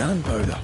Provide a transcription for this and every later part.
gunpowder.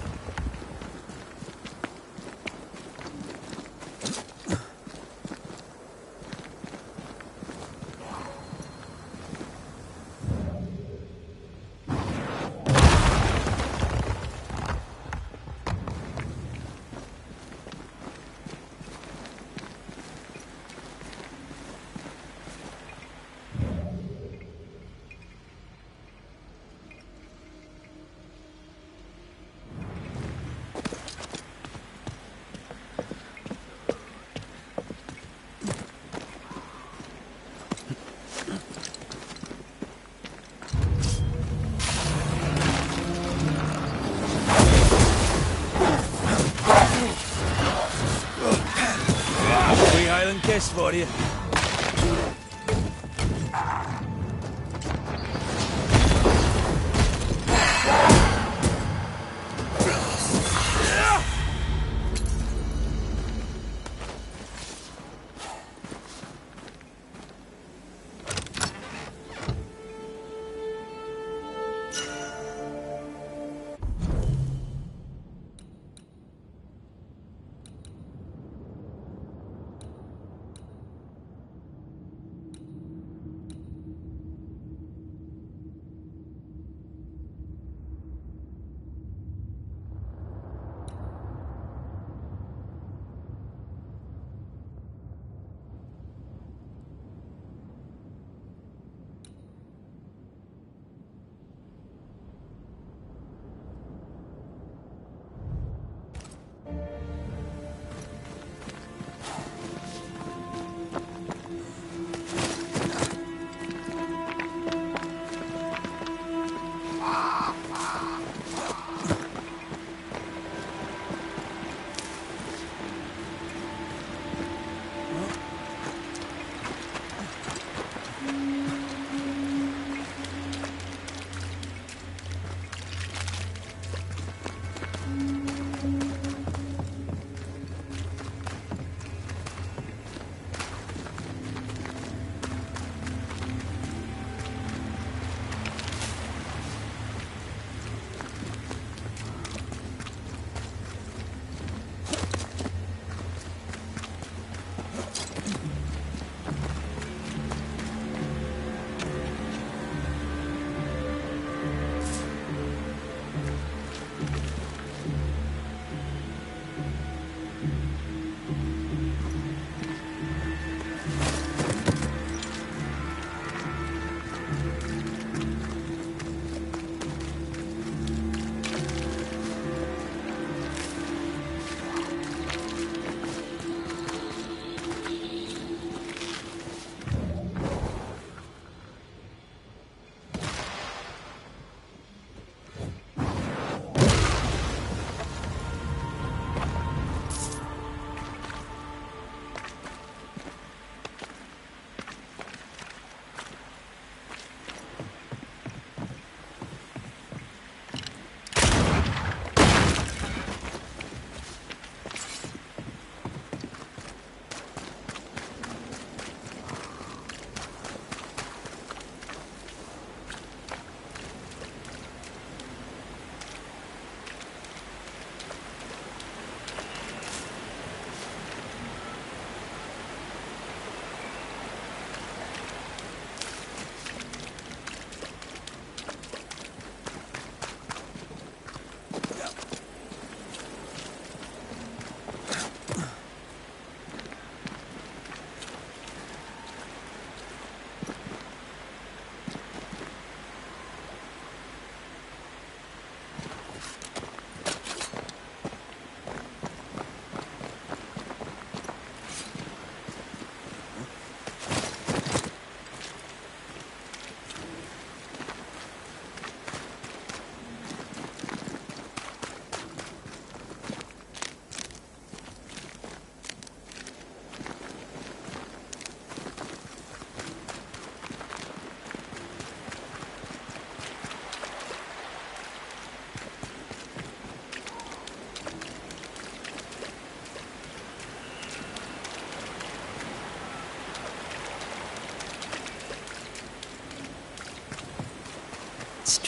Kiss for you.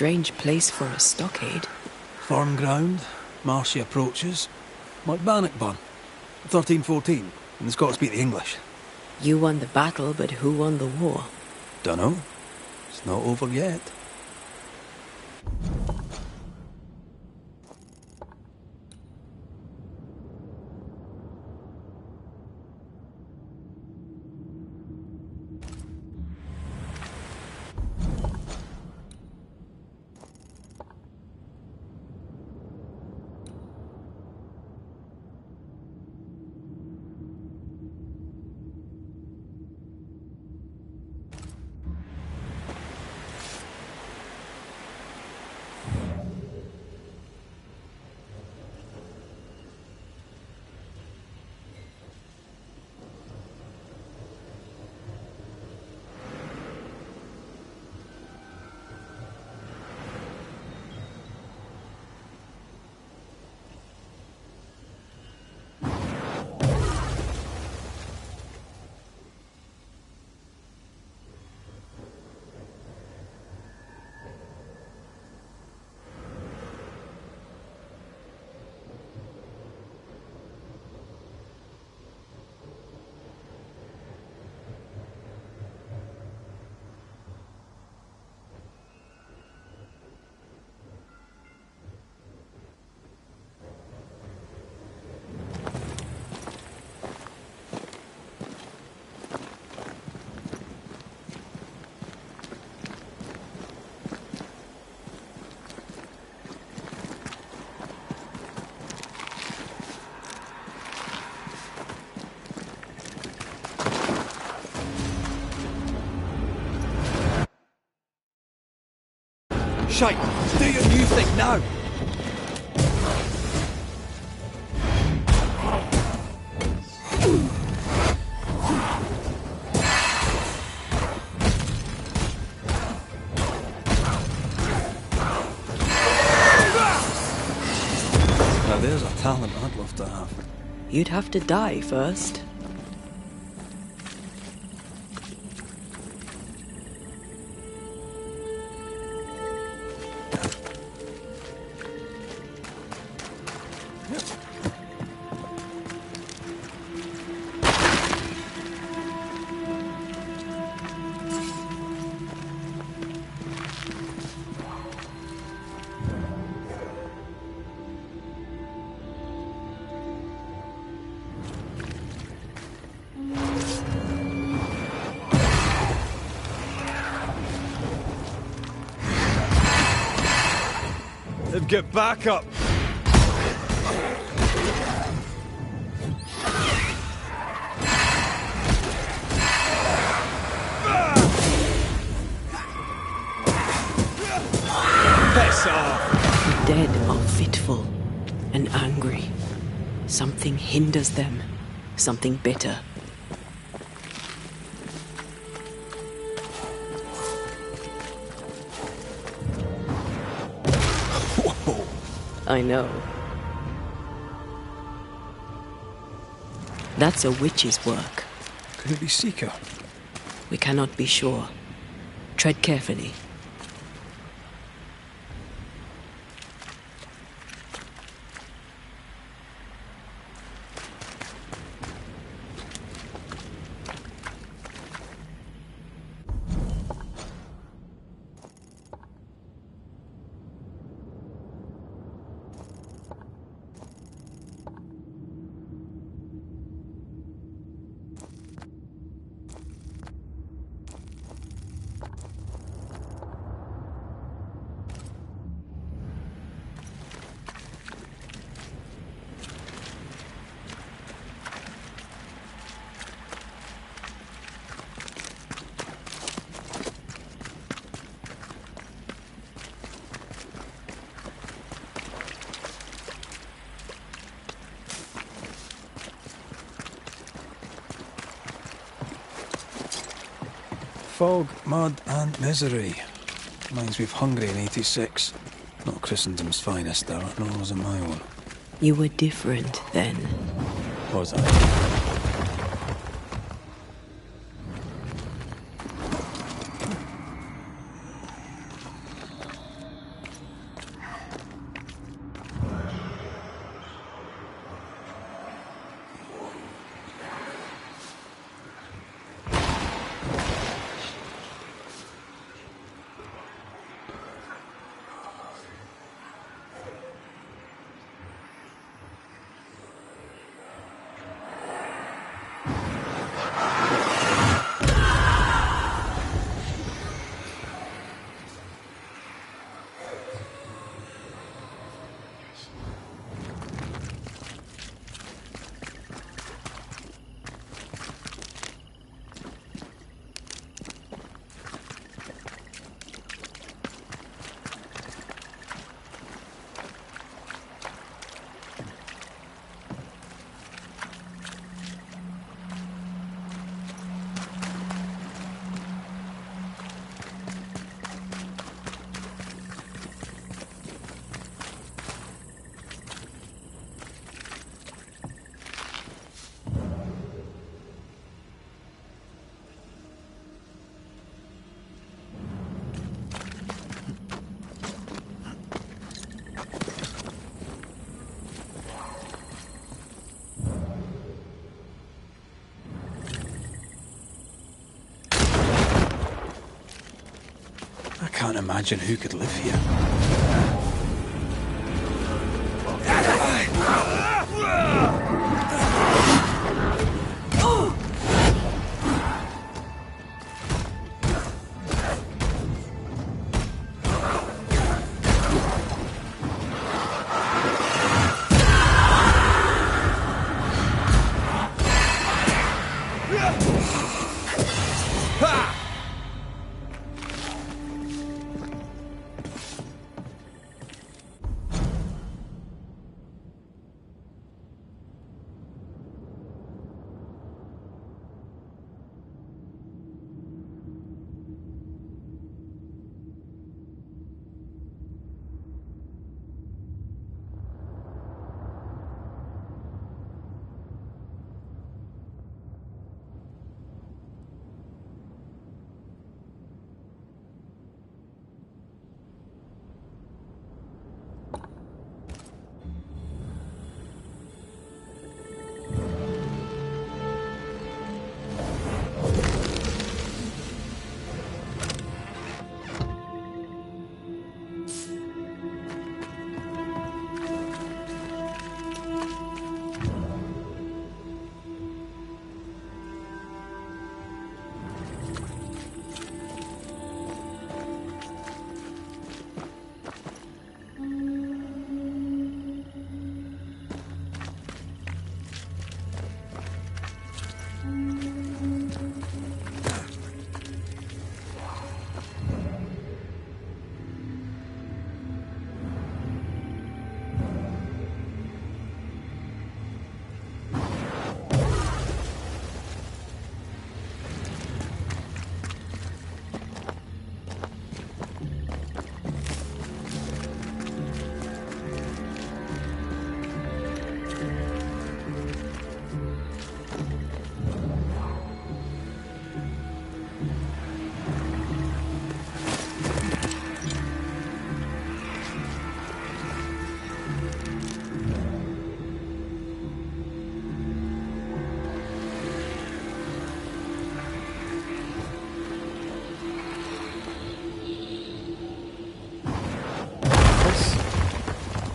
Strange place for a stockade. Firm ground, marshy approaches, like Bannockburn, 1314, and the Scots beat the English. You won the battle, but who won the war? Dunno. It's not over yet. Shite! Do your new thing now! Now there's a talent I'd love to have. You'd have to die first. Get back up! Piss off! The dead are fitful and angry. Something hinders them. Something bitter. I know. That's a witch's work. Could it be Seeker? We cannot be sure. Tread carefully. Fog, mud and misery. Reminds me of Hungary in '86. Not Christendom's finest, though, nor was it my own. You were different then. Was I? can't imagine who could live here.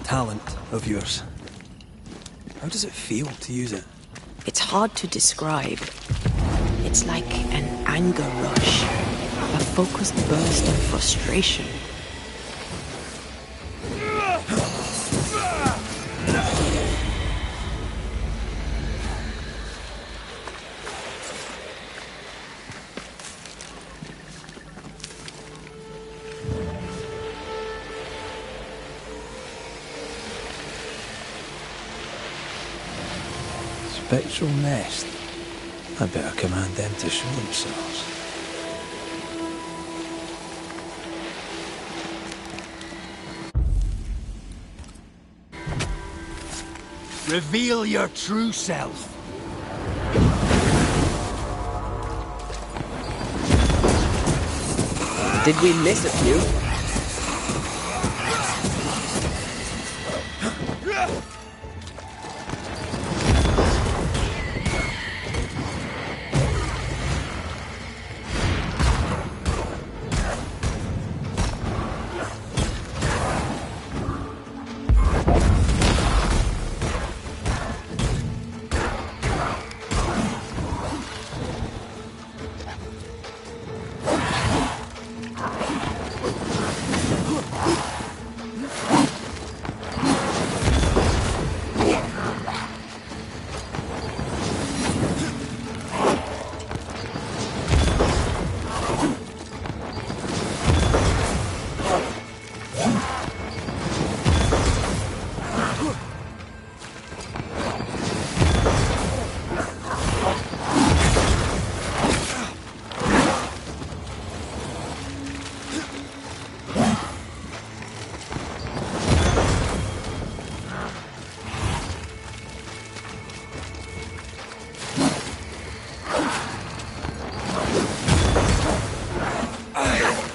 Talent of yours. How does it feel to use it? It's hard to describe. It's like an anger rush, a focused burst of frustration. Spectral nest. I better command them to show themselves. Reveal your true self. Did we miss a few?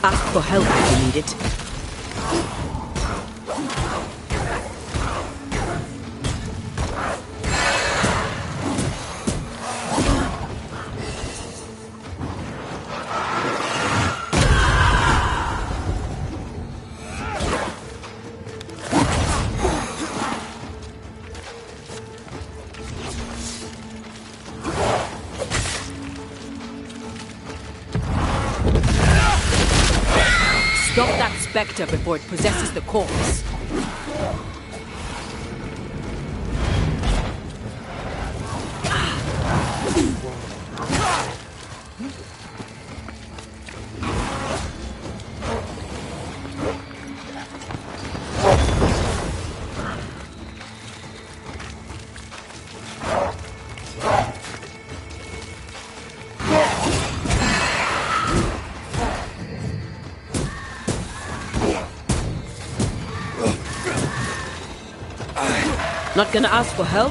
Ask for help if you need it. Stop that spectre before it possesses the corpse. Not gonna ask for help?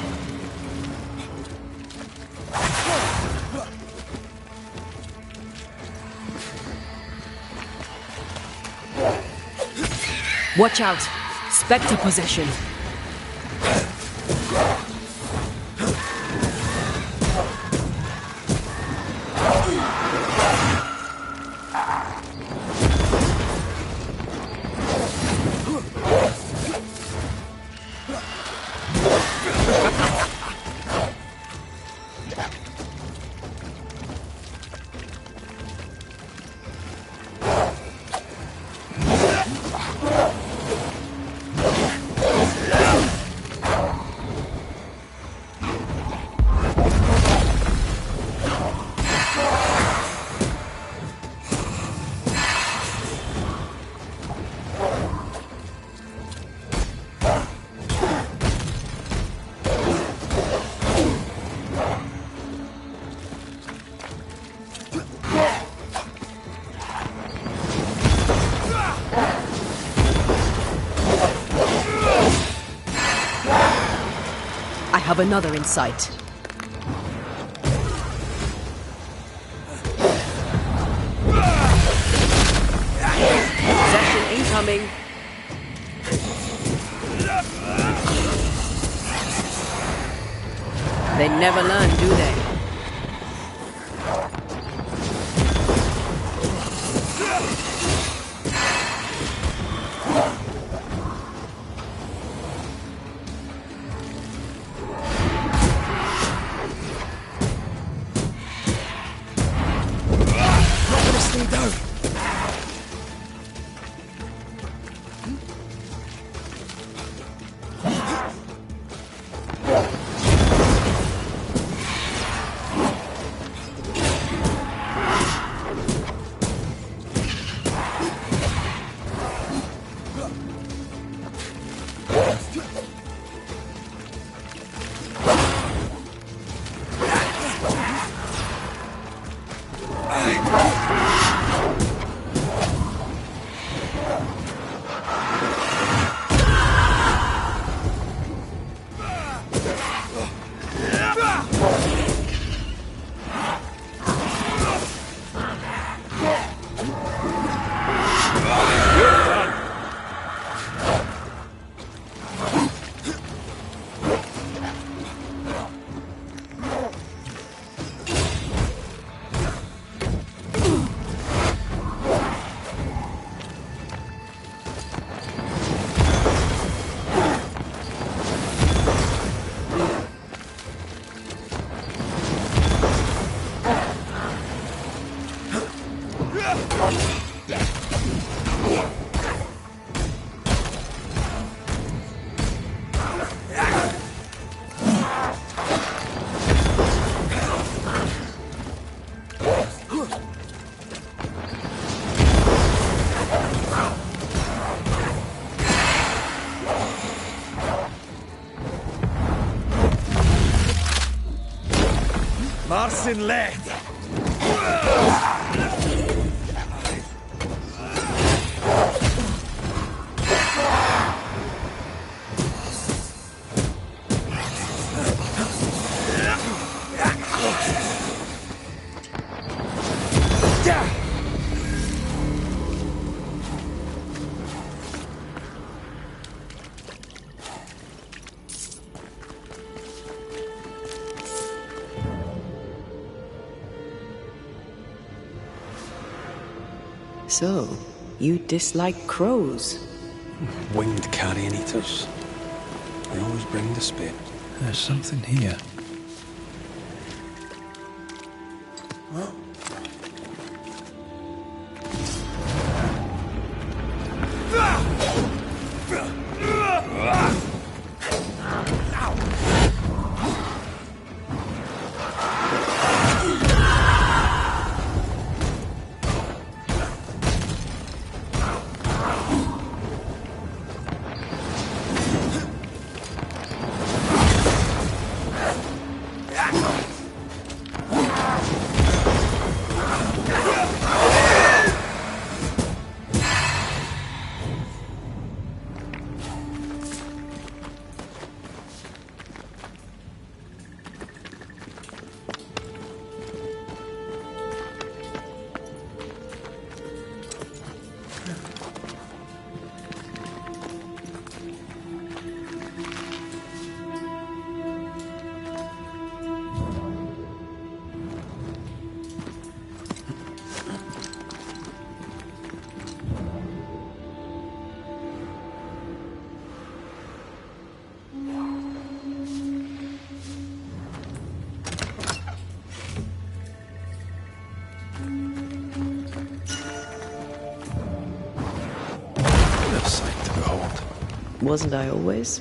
Watch out! Spectre possession! I have another in sight. Possession incoming. They never learn, do they? Marcin left. So, you dislike crows? Winged carrion eaters. They always bring despair. There's something here. Wasn't I always?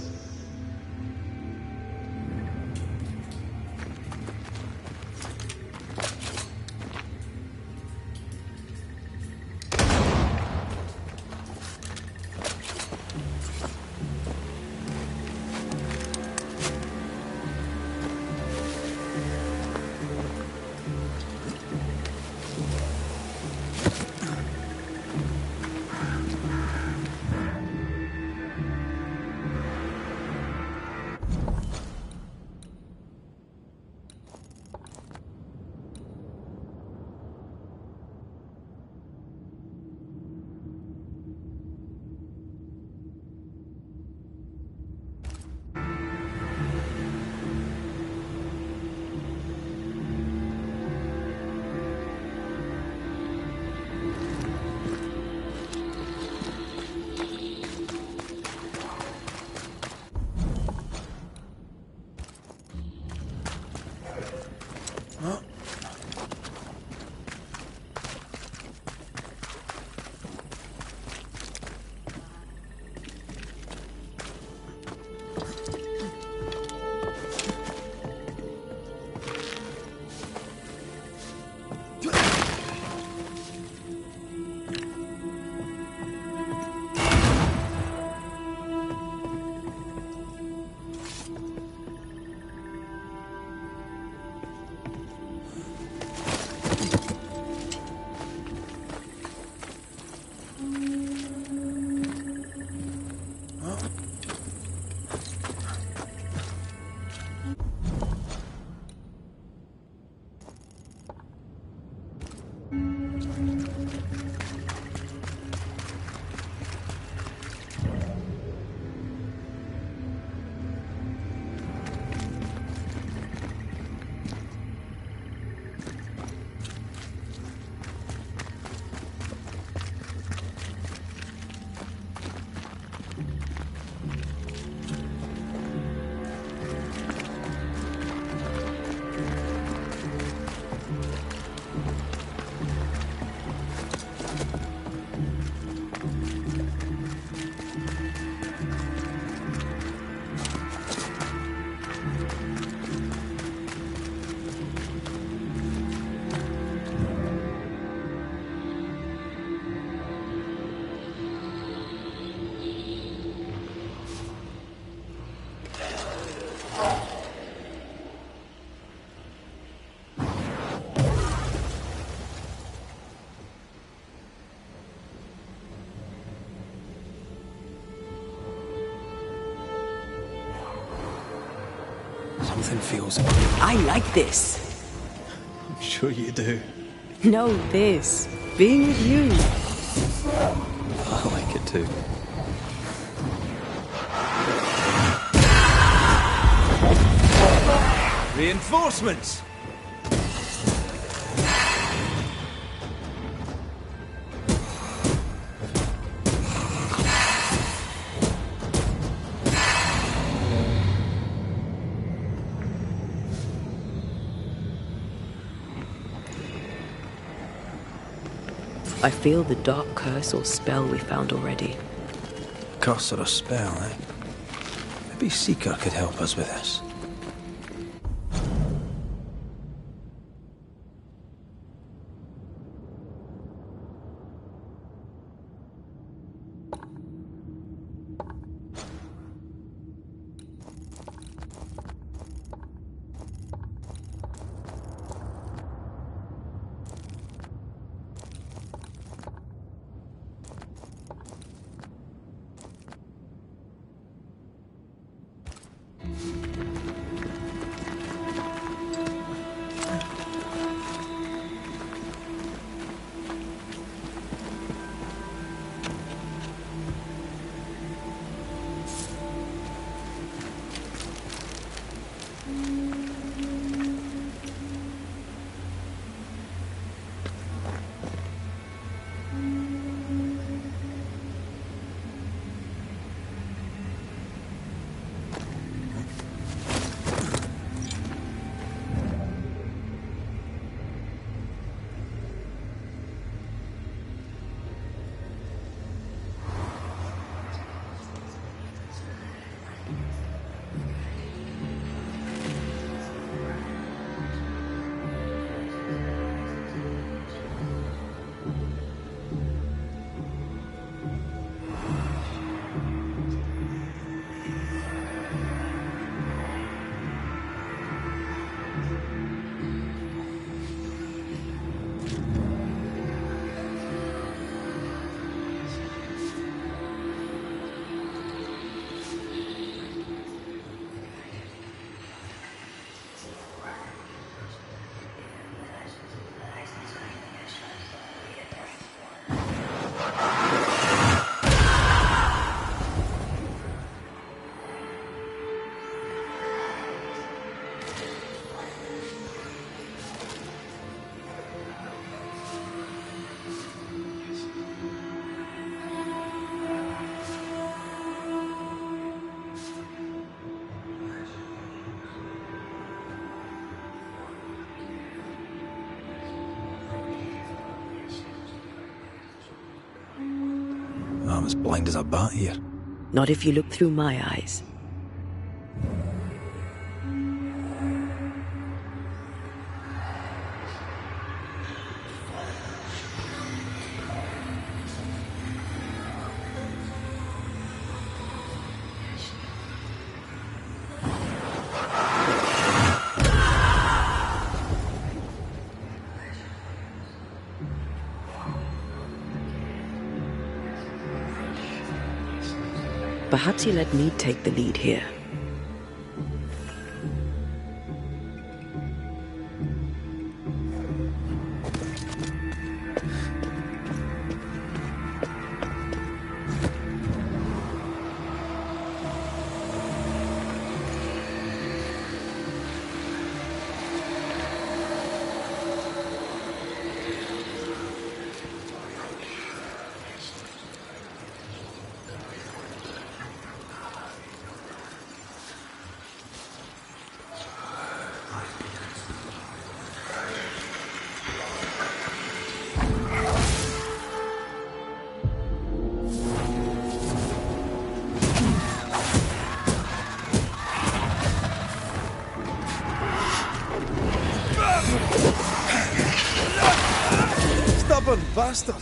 Something feels... I like this. I'm sure you do. No, this. Being with you. I like it too. Reinforcements! I feel the dark curse or spell we found already. Curse or a spell, eh? Maybe Seeker could help us with this. I'm as blind as a bat here. Not if you look through my eyes. Perhaps you let me take the lead here. Stubborn bastard!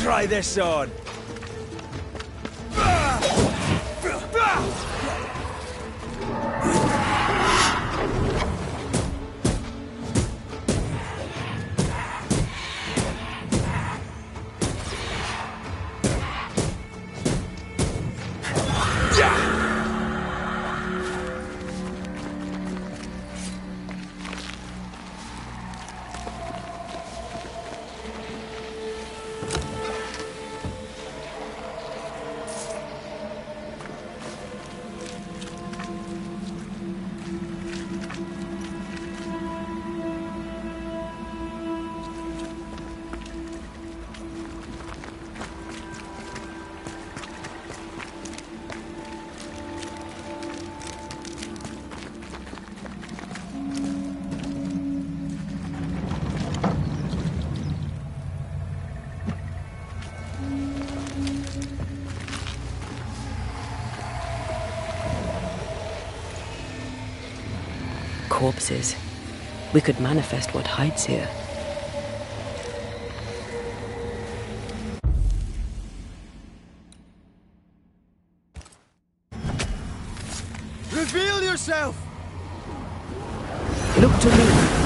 Try this on! Corpses. We could manifest what hides here. Reveal yourself! Look to me.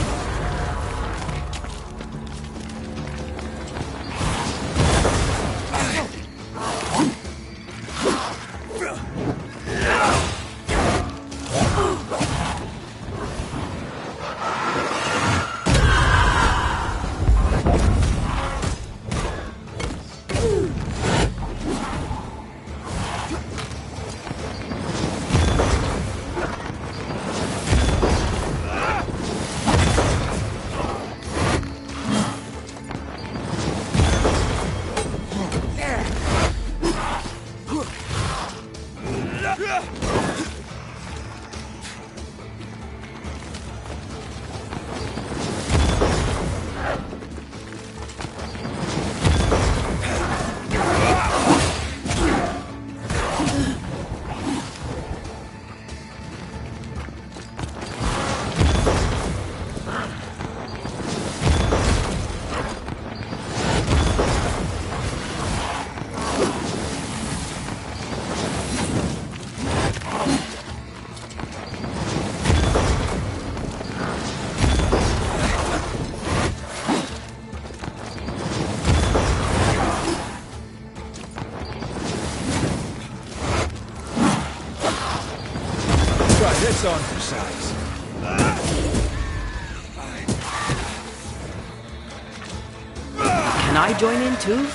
This on for size. Can I join in too?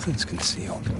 Nothing's concealed.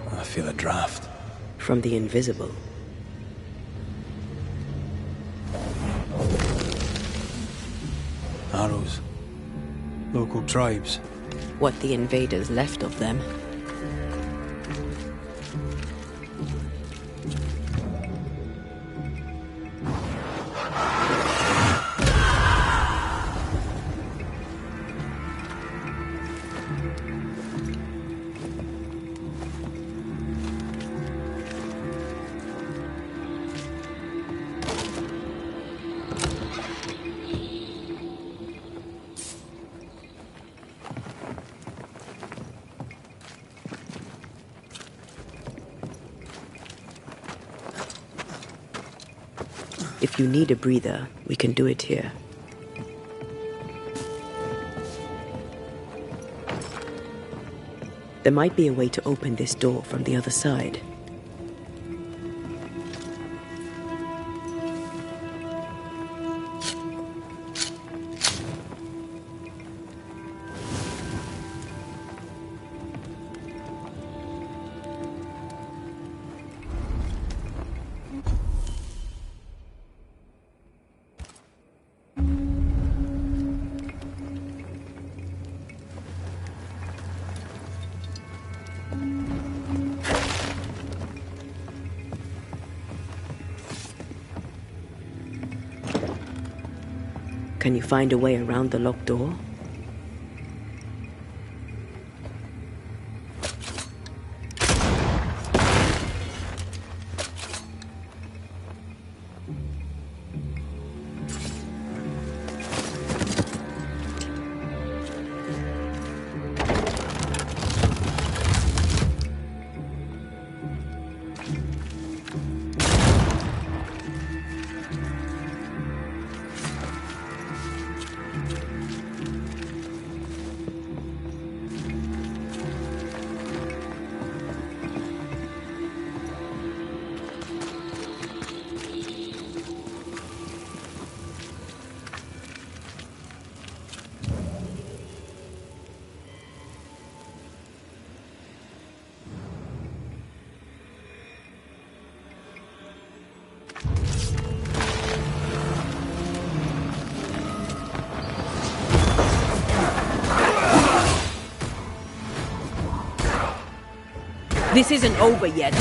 I feel a draft. From the invisible. Arrows. Local tribes. What the invaders left of them. If you need a breather, we can do it here. There might be a way to open this door from the other side. Can you find a way around the locked door? This isn't over yet.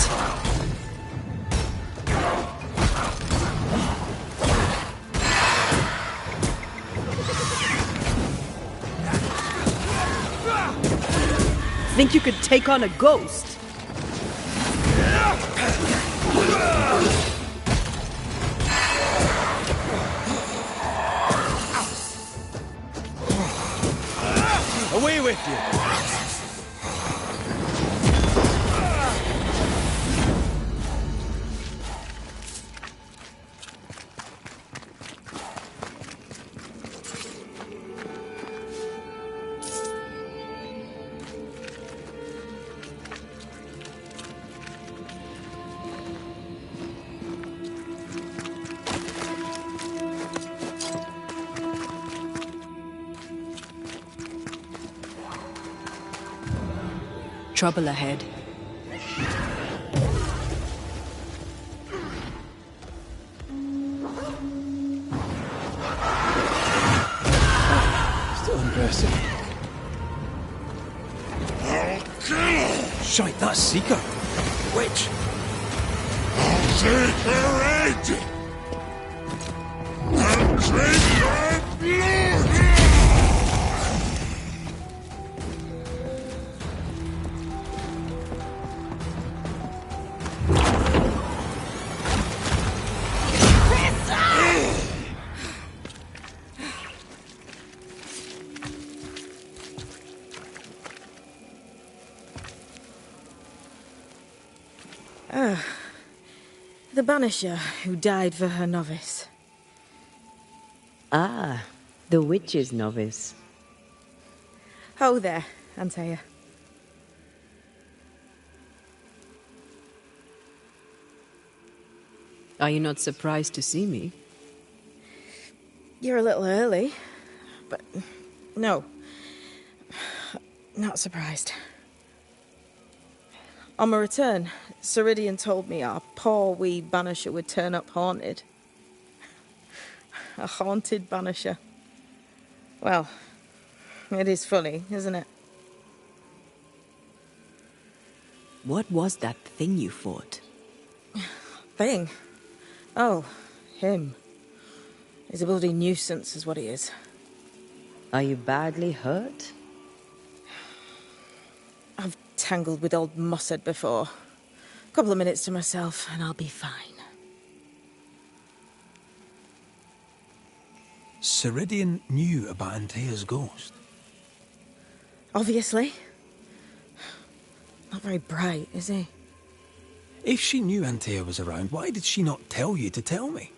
Think you could take on a ghost? Away with you! Trouble ahead. Still impressive. I'll kill her! Shite, that's Seeker. Witch. I'll take her head! And drink her blood! The Banisher who died for her novice. Ah, the witch's novice. Oh there, Antea. Are you not surprised to see me? You're a little early, but no, not surprised. On my return, Ceridian told me our poor wee Banisher would turn up haunted. A haunted Banisher. Well, it is funny, isn't it? What was that thing you fought? Thing? Oh, him. He's a bloody nuisance is what he is. Are you badly hurt? I've tangled with old Mossad before. A couple of minutes to myself and I'll be fine. Ceridian knew about Antea's ghost. Obviously. Not very bright, is he? If she knew Antea was around, why did she not tell you to tell me?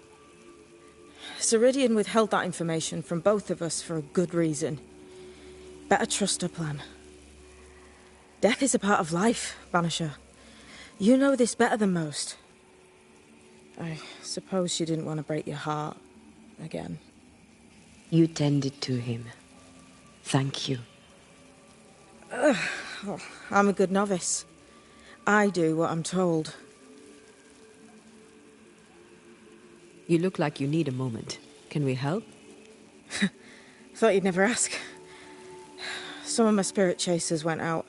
Ceridian withheld that information from both of us for a good reason. Better trust her plan. Death is a part of life, Banisher. You know this better than most. I suppose she didn't want to break your heart again. You tended to him. Thank you. I'm a good novice. I do what I'm told. You look like you need a moment. Can we help? Thought you'd never ask. Some of my spirit chasers went out.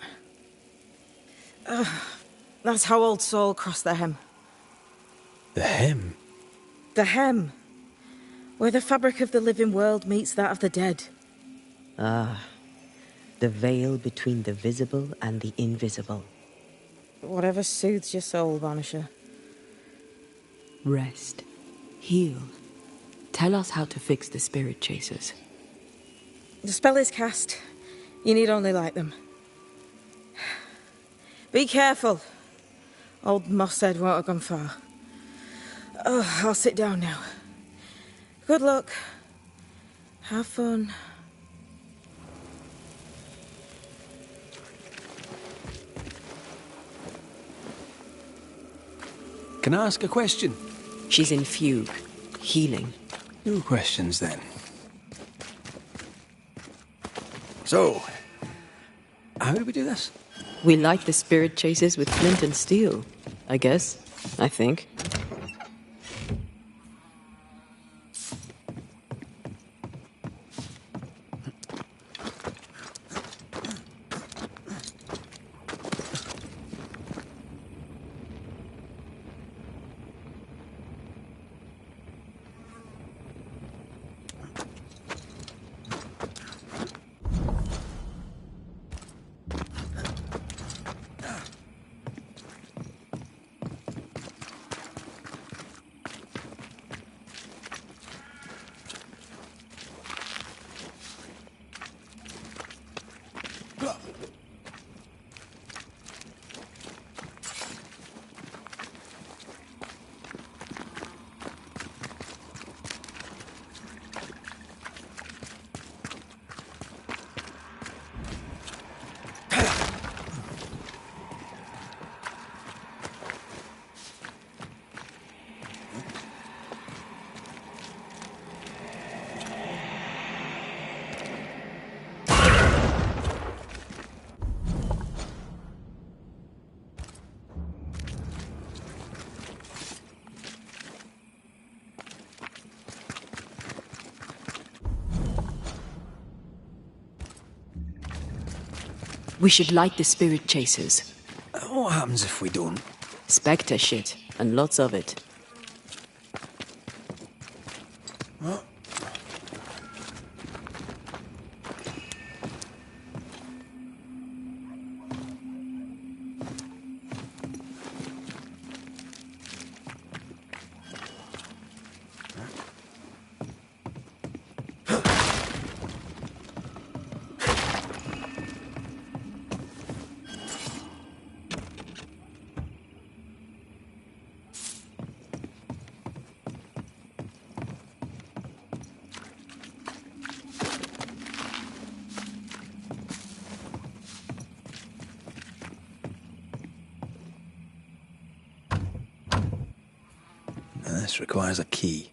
That's how old Saul crossed the hem. The hem? The hem. Where the fabric of the living world meets that of the dead. Ah, the veil between the visible and the invisible. Whatever soothes your soul, Banisher. Rest. Heal. Tell us how to fix the spirit chasers. The spell is cast. You need only light them. Be careful. Old Mossad won't have gone far. Oh, I'll sit down now. Good luck. Have fun. Can I ask a question? She's in fugue. Healing. No questions then. So, How do we do this? We light the spirit chasers with flint and steel. I guess. I think. We should light the spirit chasers. What happens if we don't? Spectre shit, and lots of it. This requires a key.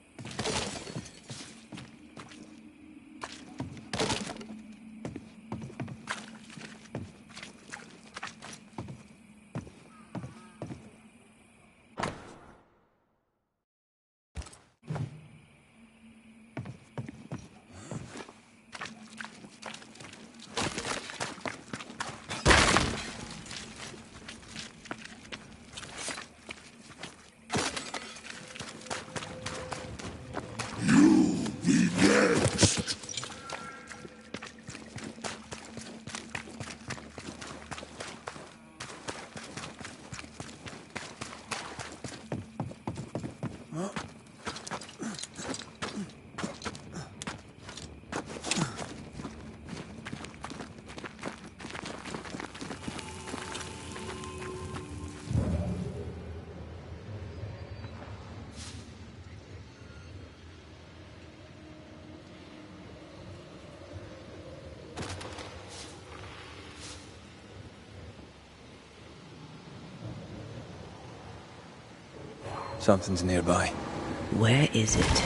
Something's nearby. Where is it?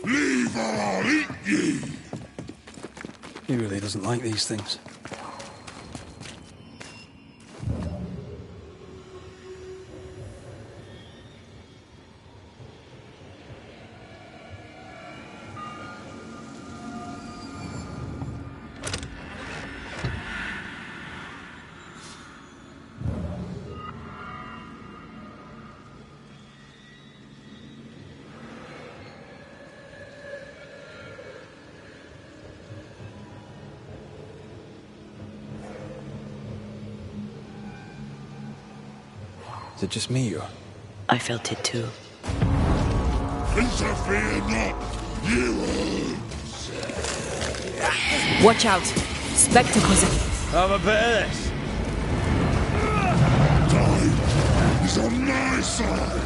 Leave or I'll eat ye! He really doesn't like these things. Is it just me, or...? I felt it too. Interfere not, you worms! Watch out! Spectre cousin! Have a bit of this. Time is on my side!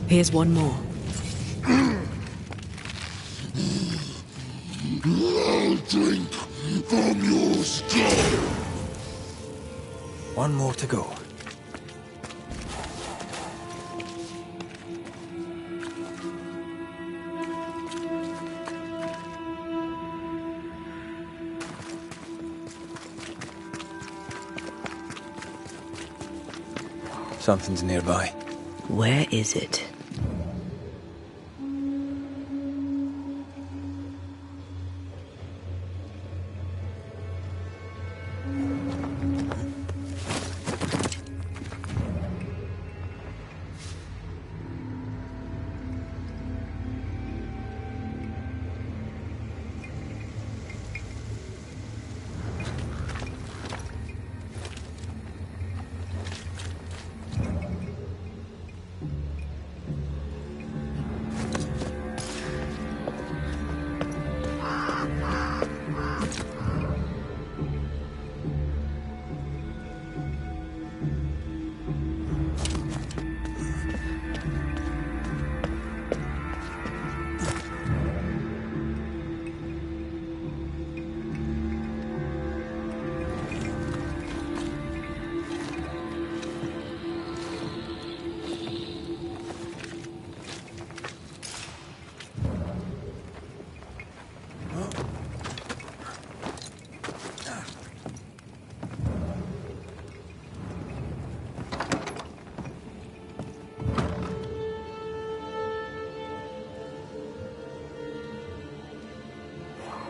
Here's one more. I'll drink from your skull! One more to go. Something's nearby. Where is it?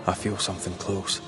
I feel something close.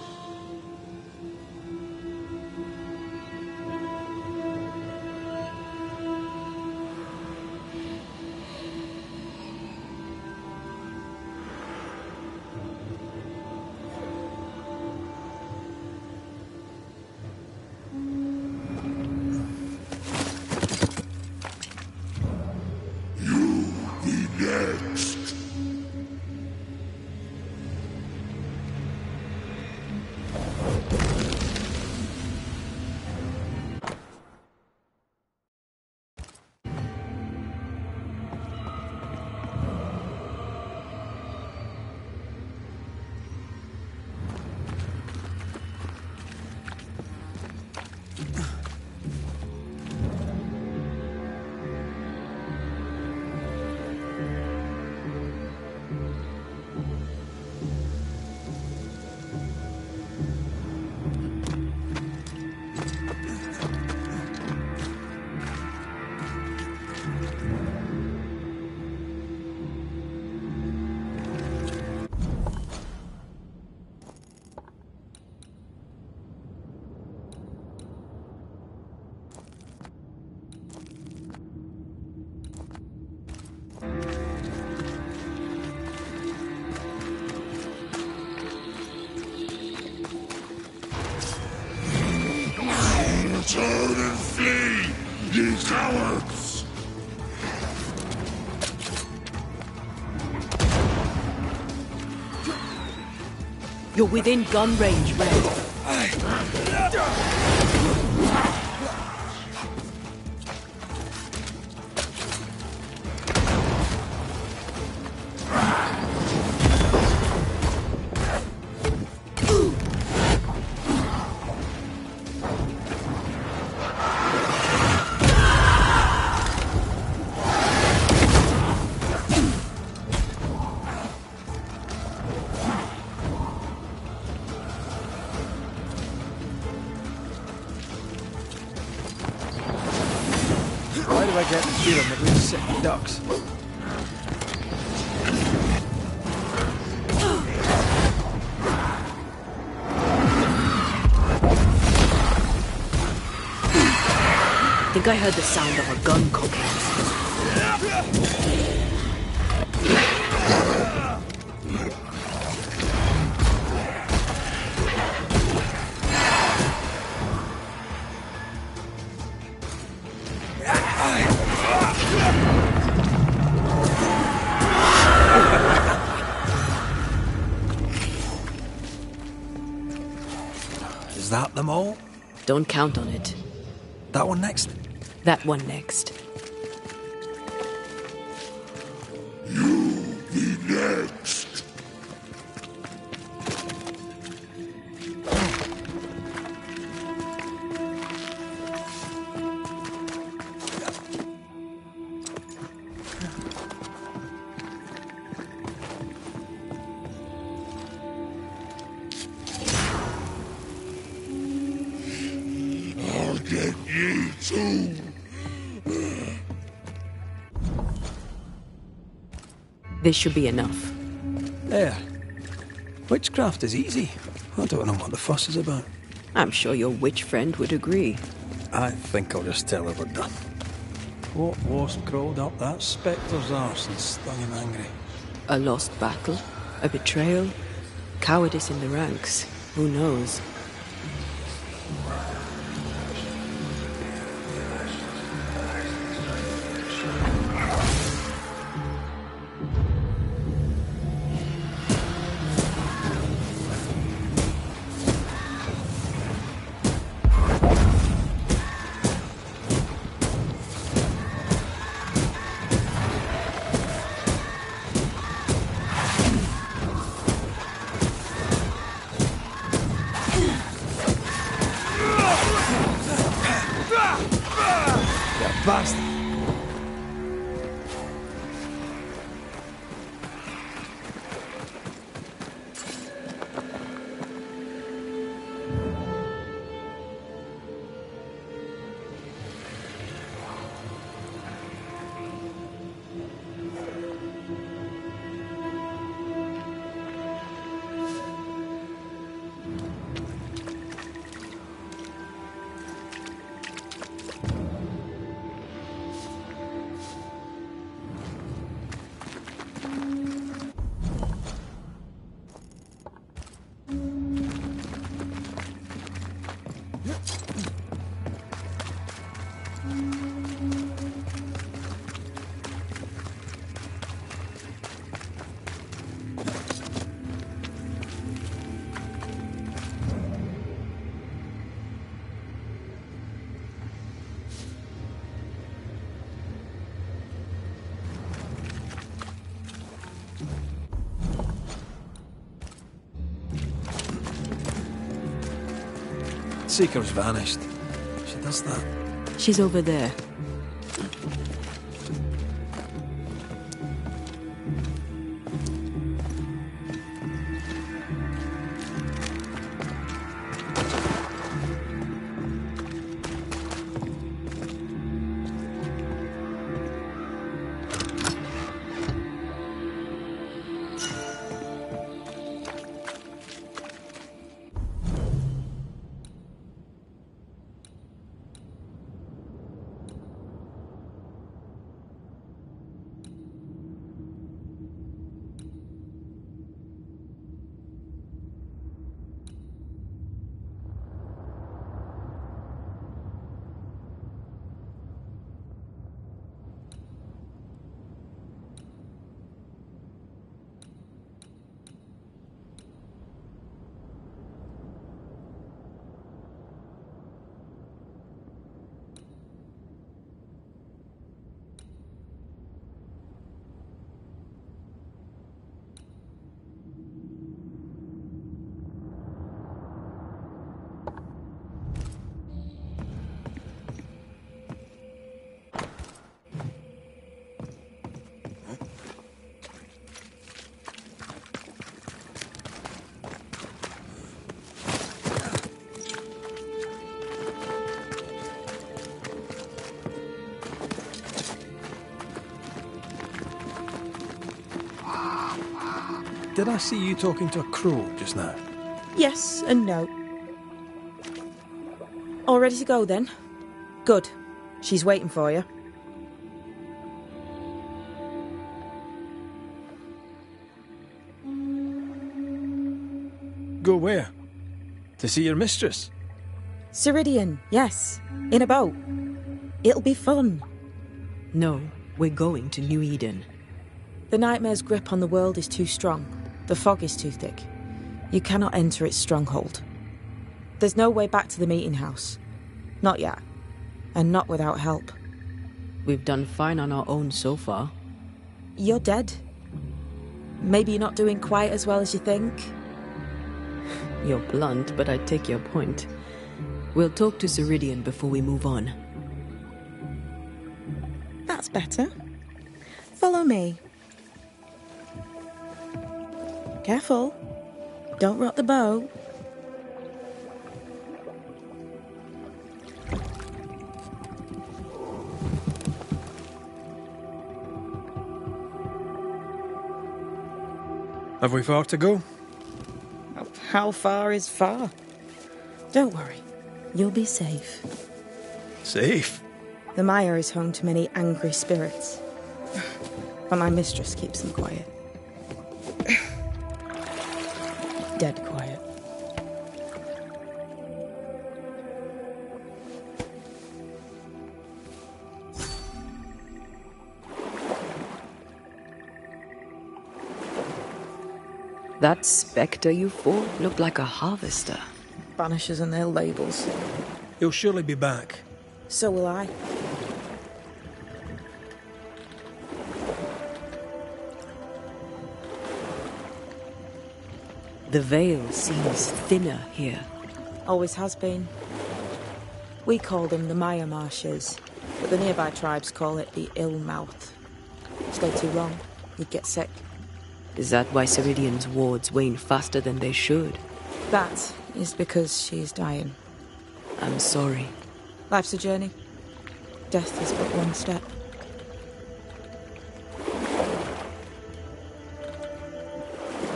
Turn and flee, ye cowards! You're within gun range, Red. Why do I get the feeling that we're sick ducks? I think I heard the sound of a gun cocking. Is that them all? Don't count on it. That one next? That one next. Be next! I'll get you too! This should be enough. There. Witchcraft is easy. I don't know what the fuss is about. I'm sure your witch friend would agree. I think I'll just tell her we're done. What wasp crawled up that spectre's arse and stung him angry? A lost battle? A betrayal? Cowardice in the ranks? Who knows? Bastard! Seeker's vanished. She does that. She's over there. Did I see you talking to a crow just now? Yes and no. All ready to go then? Good. She's waiting for you. Go where? To see your mistress? Ceridian, yes. In a boat. It'll be fun. No, we're going to New Eden. The nightmare's grip on the world is too strong. The fog is too thick. You cannot enter its stronghold. There's no way back to the meeting house. Not yet. And not without help. We've done fine on our own so far. You're dead. Maybe you're not doing quite as well as you think. You're blunt, but I take your point. We'll talk to Ceridian before we move on. That's better. Follow me. Careful. Don't rock the boat. Have we far to go? How far is far? Don't worry. You'll be safe. Safe? The mire is home to many angry spirits. But my mistress keeps them quiet. Dead quiet. That spectre you fought looked like a harvester. Banishers and their labels. He'll surely be back. So will I. The veil seems thinner here. Always has been. We call them the Maya Marshes, but the nearby tribes call it the Ill Mouth. Stay too long, you'd get sick. Is that why Ceridian's wards wane faster than they should? That is because she is dying. I'm sorry. Life's a journey. Death is but one step.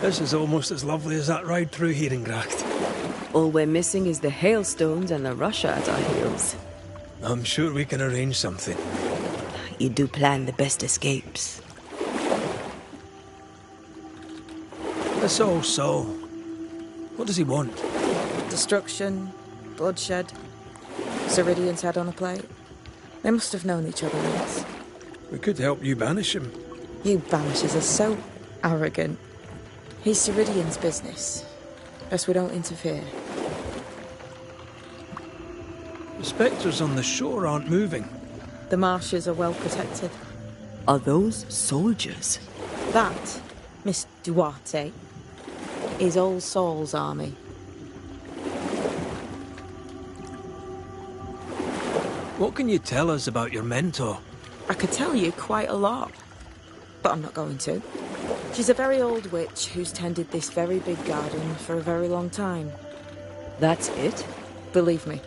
This is almost as lovely as that ride through Herengracht. All we're missing is the hailstones and the Russia at our heels. I'm sure we can arrange something. You do plan the best escapes. This all Saul. What does he want? Destruction, bloodshed. Ceridian's head on a plate. They must have known each other once. We could help you banish him. You Banishers are so arrogant. He's Ceridian's business. Best we don't interfere. The spectres on the shore aren't moving. The marshes are well protected. Are those soldiers? That, Miss Duarte, is Old Saul's army. What can you tell us about your mentor? I could tell you quite a lot, but I'm not going to. She's a very old witch who's tended this very big garden for a very long time. That's it? Believe me,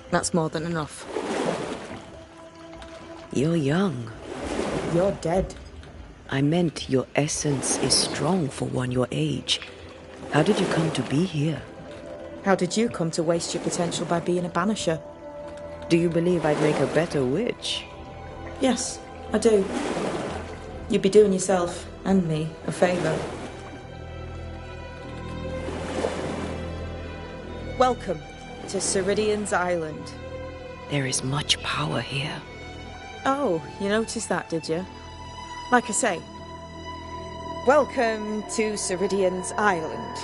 that's more than enough. You're young. You're dead. I meant your essence is strong for one your age. How did you come to be here? How did you come to waste your potential by being a banisher? Do you believe I'd make a better witch? Yes, I do. You'd be doing yourself and me a favour. Welcome to Ceridian's Island. There is much power here. Oh, you noticed that, did you? Like I say, welcome to Ceridian's Island.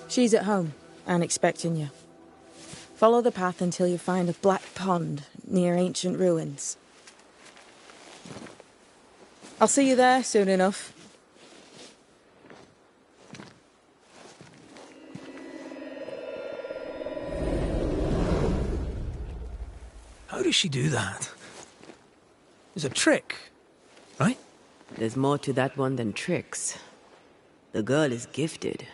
She's at home and expecting you. Follow the path until you find a black pond near ancient ruins. I'll see you there soon enough. How does she do that? It's a trick, right? There's more to that one than tricks. The girl is gifted.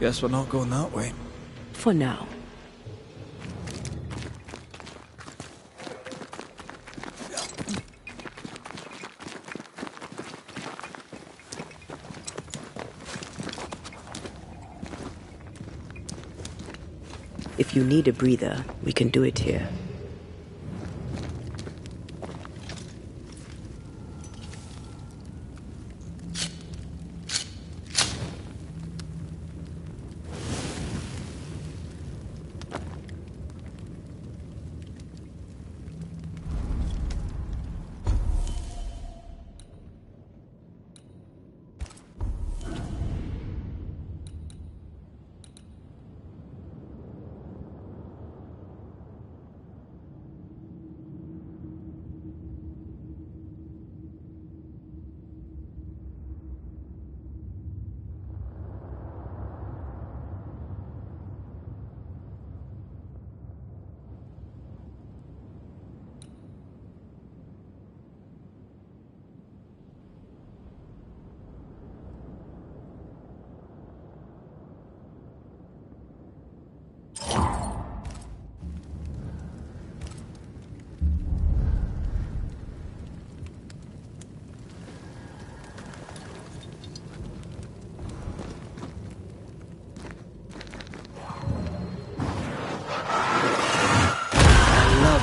Guess we're not going that way. For now. If you need a breather, we can do it here.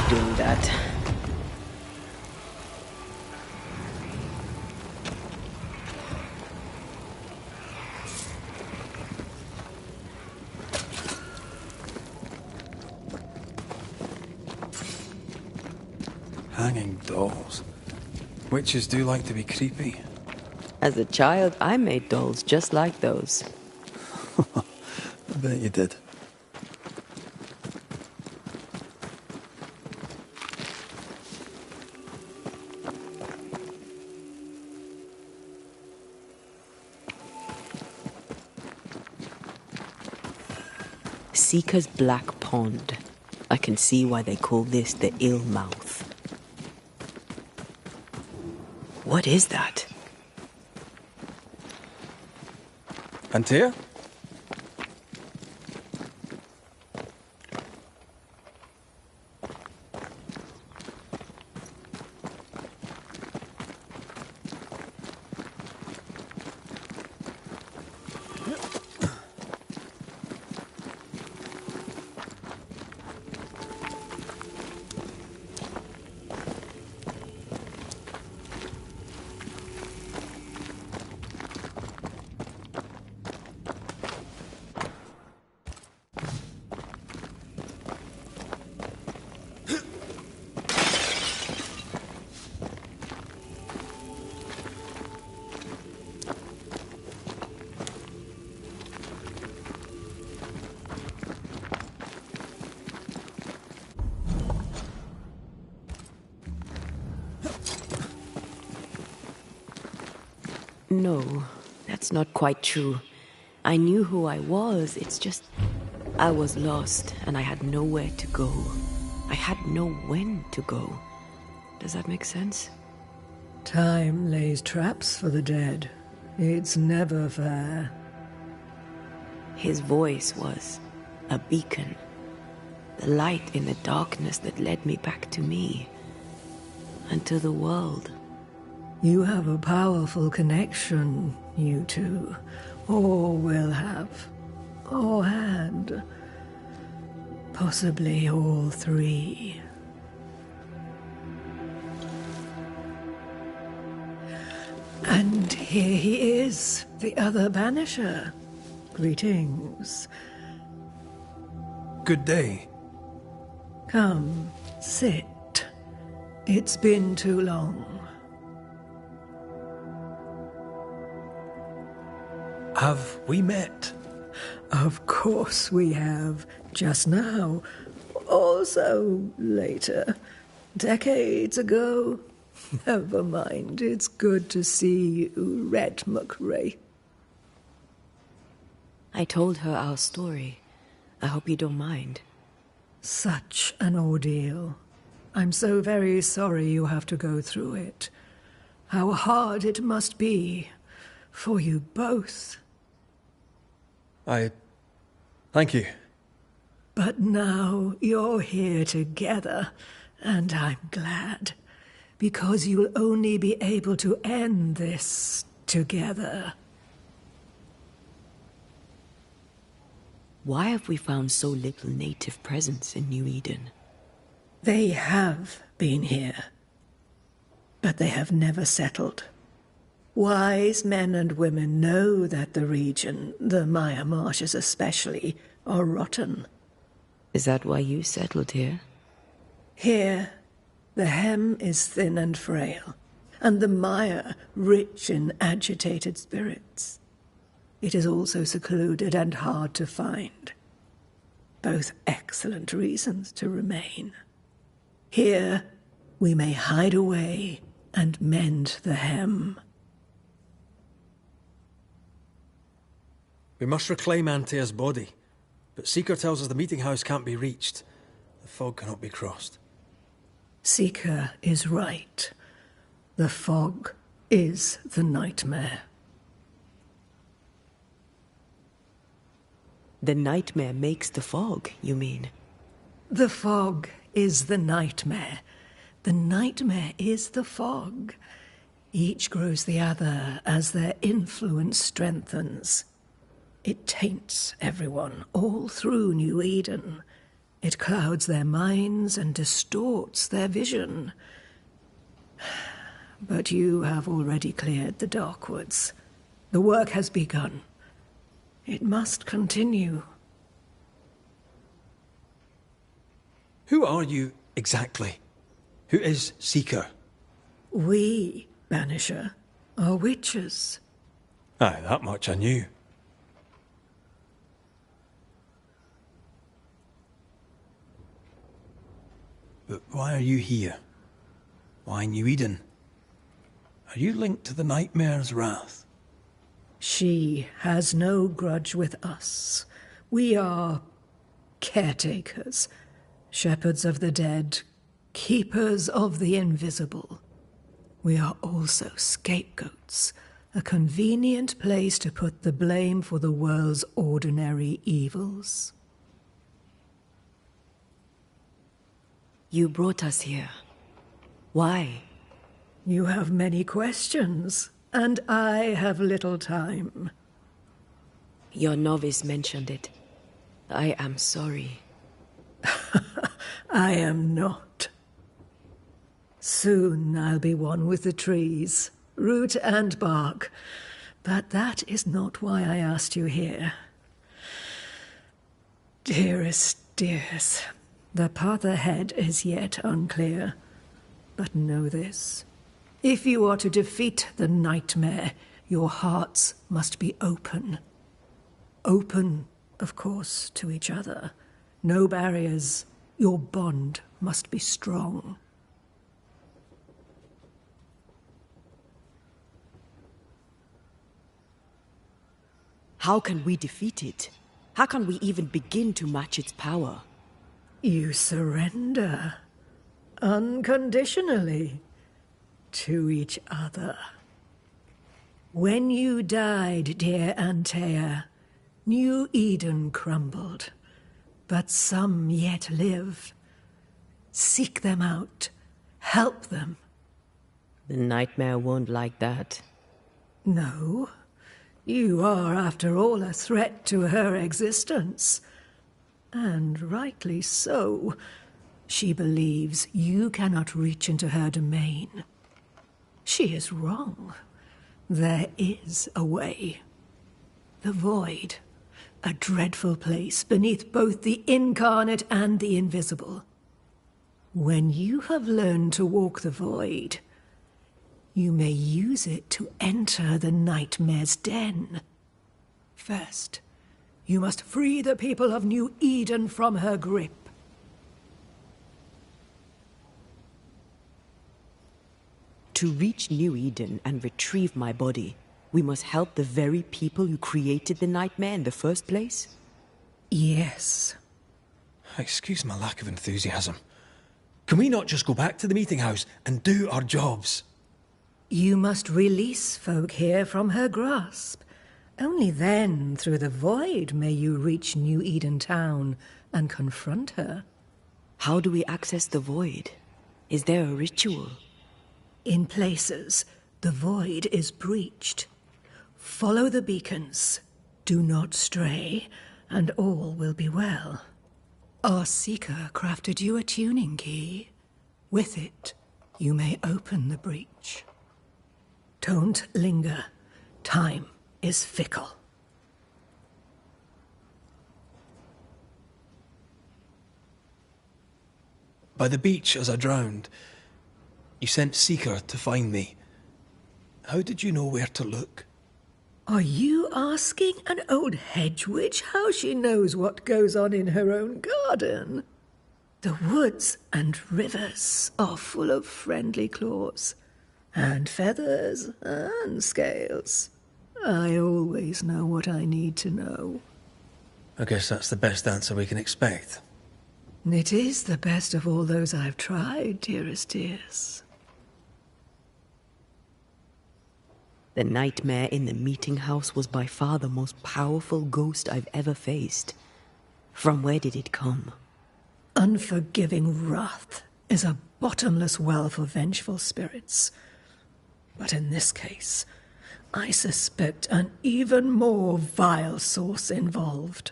Doing that. Hanging dolls. Witches do like to be creepy. As a child, I made dolls just like those. I bet you did. Seeker's Black Pond. I can see why they call this the Ill Mouth. What is that? Antea? No, that's not quite true. I knew who I was, it's just... I was lost, and I had nowhere to go. I had no when to go. Does that make sense? Time lays traps for the dead. It's never fair. His voice was a beacon. The light in the darkness that led me back to me. And to the world. You have a powerful connection, you two. Or will have. Or had. Possibly all three. And here he is, the other Banisher. Greetings. Good day. Come, sit. It's been too long. Have we met? Of course we have. Just now. Also later. Decades ago. Never mind. It's good to see you, Red McRae. I told her our story. I hope you don't mind. Such an ordeal. I'm so very sorry you have to go through it. How hard it must be for you both. Thank you. But now you're here together, and I'm glad. Because you'll only be able to end this together. Why have we found so little native presence in New Eden? They have been here, but they have never settled. Wise men and women know that the region, the Maya Marshes especially, are rotten. Is that why you settled here? Here, the hem is thin and frail, and the Maya rich in agitated spirits. It is also secluded and hard to find. Both excellent reasons to remain. Here, we may hide away and mend the hem. We must reclaim Antea's body, but Seeker tells us the meeting house can't be reached. The fog cannot be crossed. Seeker is right. The fog is the nightmare. The nightmare makes the fog, you mean? The fog is the nightmare. The nightmare is the fog. Each grows the other as their influence strengthens. It taints everyone, all through New Eden. It clouds their minds and distorts their vision. But you have already cleared the Darkwoods. The work has begun. It must continue. Who are you exactly? Who is Seeker? We, Banisher, are witches. Aye, that much I knew. But why are you here? Why New Eden? Are you linked to the Nightmare's wrath? She has no grudge with us. We are caretakers, shepherds of the dead, keepers of the invisible. We are also scapegoats, a convenient place to put the blame for the world's ordinary evils. You brought us here. Why? You have many questions, and I have little time. Your novice mentioned it. I am sorry. I am not. Soon I'll be one with the trees, root and bark. But that is not why I asked you here. Dearest dears, the path ahead is yet unclear. But know this. If you are to defeat the nightmare, your hearts must be open. Open, of course, to each other. No barriers. Your bond must be strong. How can we defeat it? How can we even begin to match its power? You surrender. Unconditionally. To each other. When you died, dear Antea, New Eden crumbled. But some yet live. Seek them out. Help them. The nightmare won't like that. No. You are, after all, a threat to her existence. And rightly so. She believes you cannot reach into her domain. She is wrong. There is a way. The void. A dreadful place beneath both the incarnate and the invisible. When you have learned to walk the void, you may use it to enter the nightmare's den. First, you must free the people of New Eden from her grip. To reach New Eden and retrieve my body, we must help the very people who created the nightmare in the first place? Yes. Excuse my lack of enthusiasm. Can we not just go back to the meeting house and do our jobs? You must release folk here from her grasp. Only then, through the void, may you reach New Eden Town and confront her. How do we access the void? Is there a ritual? In places, the void is breached. Follow the beacons. Do not stray, and all will be well. Our seeker crafted you a tuning key. With it, you may open the breach. Don't linger. Time is fickle. By the beach as I drowned, you sent Seeker to find me. How did you know where to look? Are you asking an old hedge witch how she knows what goes on in her own garden? The woods and rivers are full of friendly claws, and feathers and scales. I always know what I need to know. I guess that's the best answer we can expect. It is the best of all those I've tried, dearest dears. The nightmare in the meeting house was by far the most powerful ghost I've ever faced. From where did it come? Unforgiving wrath is a bottomless well for vengeful spirits. But in this case, I suspect an even more vile source involved.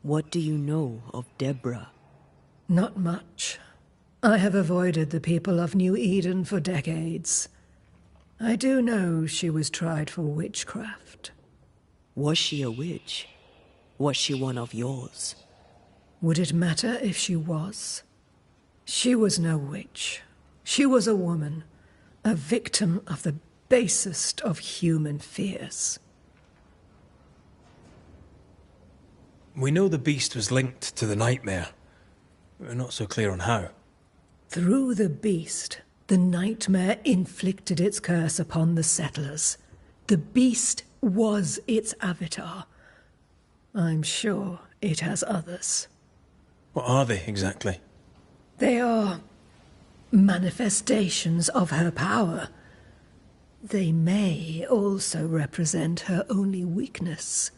What do you know of Deborah? Not much. I have avoided the people of New Eden for decades. I do know she was tried for witchcraft. Was she a witch? Was she one of yours? Would it matter if she was? She was no witch. She was a woman, a victim of the basest of human fears. We know the beast was linked to the nightmare. We're not so clear on how. Through the beast, the nightmare inflicted its curse upon the settlers, The beast was its avatar. I'm sure it has others. What are they, exactly? They are manifestations of her power. They may also represent her only weakness.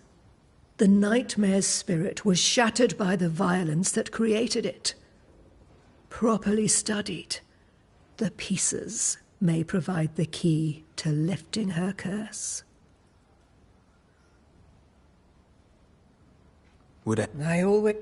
The nightmare's spirit was shattered by the violence that created it. Properly studied, the pieces may provide the key to lifting her curse. Would it? I always...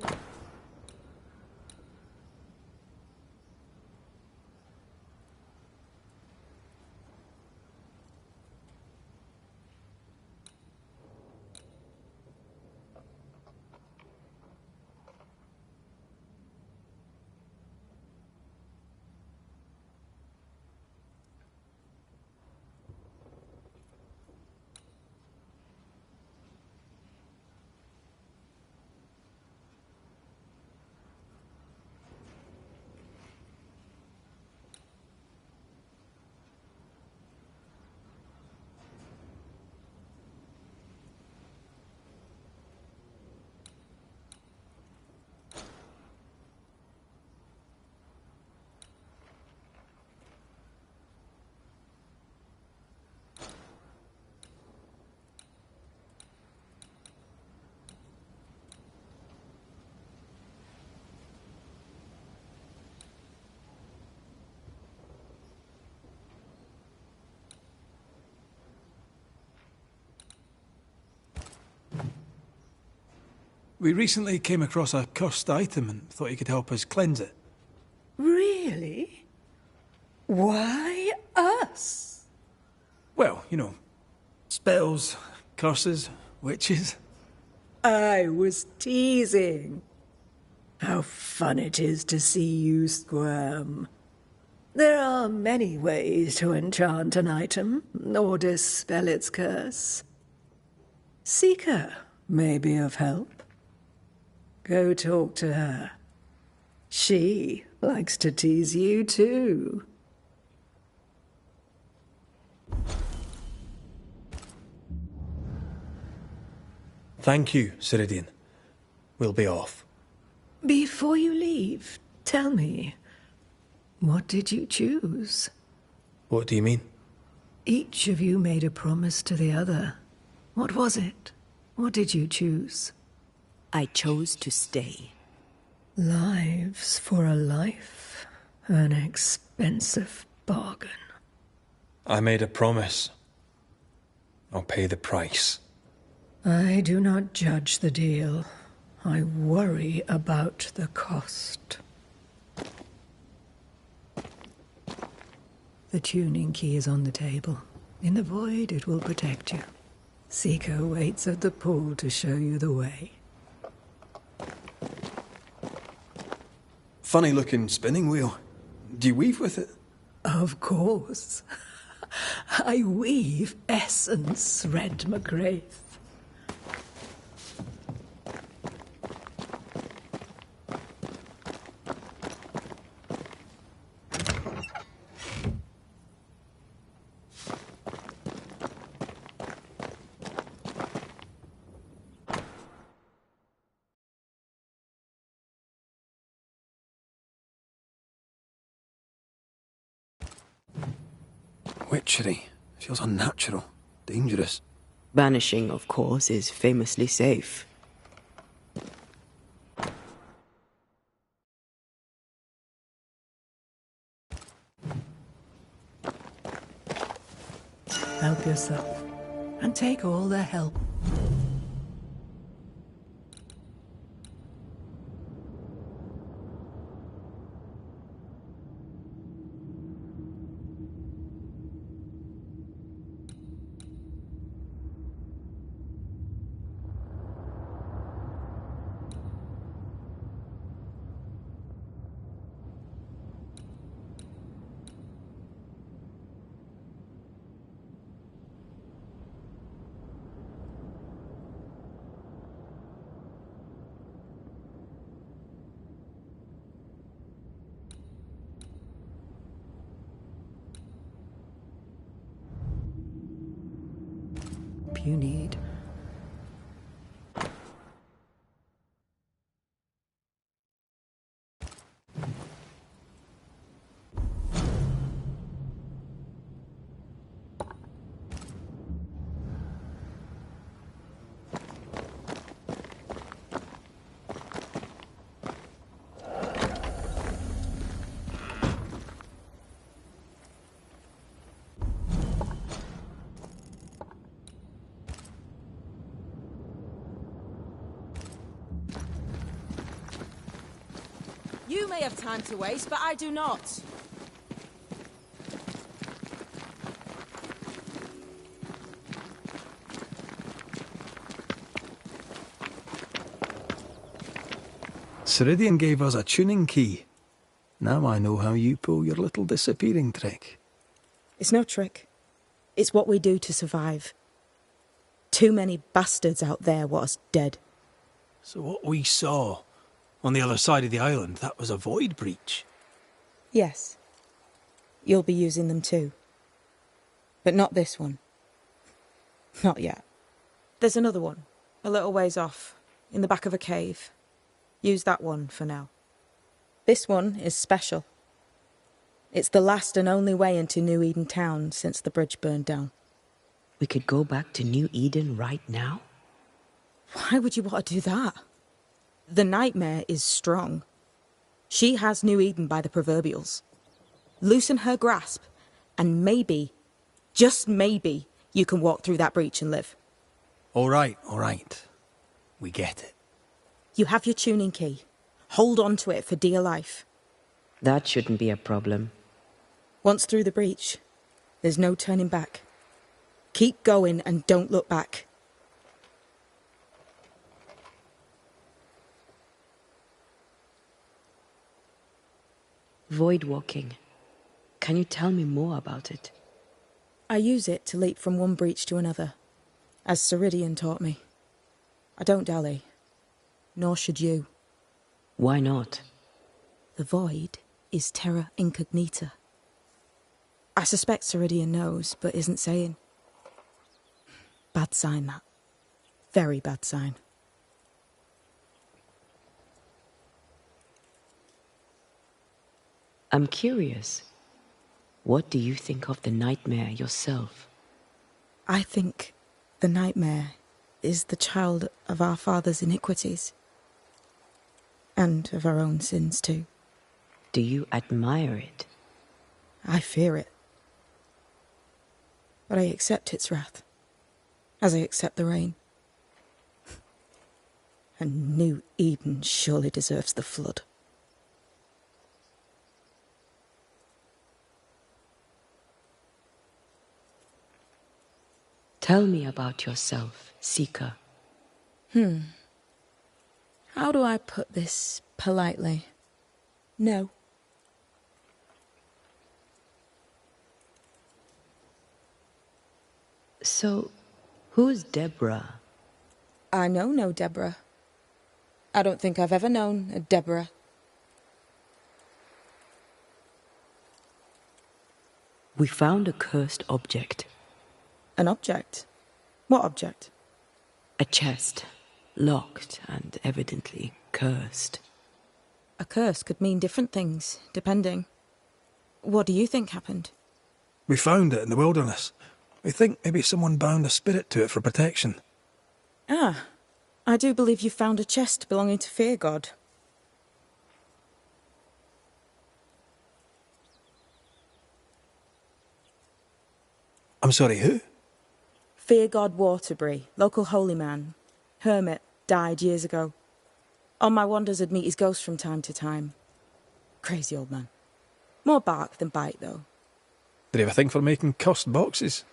We recently came across a cursed item and thought you could help us cleanse it. Really? Why us? Well, you know, spells, curses, witches. I was teasing. How fun it is to see you squirm. There are many ways to enchant an item or dispel its curse. Seeker may be of help. Go talk to her. She likes to tease you too. Thank you, Ceridian. We'll be off. Before you leave, tell me, what did you choose? What do you mean? Each of you made a promise to the other. What was it? What did you choose? I chose to stay. Lives for a life. An expensive bargain. I made a promise. I'll pay the price. I do not judge the deal. I worry about the cost. The tuning key is on the table. In the void, it will protect you. Seeker waits at the pool to show you the way. Funny looking spinning wheel. Do you weave with it? Of course. I weave essence, Red McGrath. Witchery. Feels unnatural. Dangerous. Banishing, of course, is famously safe. Help yourself. And take all the help. help you need. You may have time to waste, but I do not. Ceridian gave us a tuning key. Now I know how you pull your little disappearing trick. It's no trick. It's what we do to survive. Too many bastards out there want us dead. So what we saw on the other side of the island, that was a void breach. Yes. You'll be using them too. But not this one. Not yet. There's another one, a little ways off, in the back of a cave. Use that one for now. This one is special. It's the last and only way into New Eden town since the bridge burned down. We could go back to New Eden right now? Why would you want to do that? The nightmare is strong. She has New Eden by the proverbials. Loosen her grasp, and maybe, just maybe, you can walk through that breach and live. All right. We get it. You have your tuning key. Hold on to it for dear life. That shouldn't be a problem. Once through the breach, there's no turning back. Keep going and don't look back. Void walking. Can you tell me more about it? I use it to leap from one breach to another, as Ceridian taught me. I don't dally, nor should you. Why not? The void is terra incognita. I suspect Ceridian knows, but isn't saying. Bad sign, that. Very bad sign. I'm curious. What do you think of the nightmare yourself? I think the nightmare is the child of our father's iniquities. And of our own sins, too. Do you admire it? I fear it. But I accept its wrath, as I accept the rain. And New Eden surely deserves the flood. Tell me about yourself, Seeker. How do I put this politely? No. So, who's Deborah? I know no Deborah. I don't think I've ever known a Deborah. We found a cursed object. An object? What object? A chest, locked and evidently cursed. A curse could mean different things, depending. What do you think happened? We found it in the wilderness. We think maybe someone bound a spirit to it for protection. Ah, I do believe you found a chest belonging to Fear God. I'm sorry, who? Fear God Waterbury, local holy man. Hermit, died years ago. On my wanders I'd meet his ghost from time to time. Crazy old man. More bark than bite, though. Did he have a thing for making cursed boxes?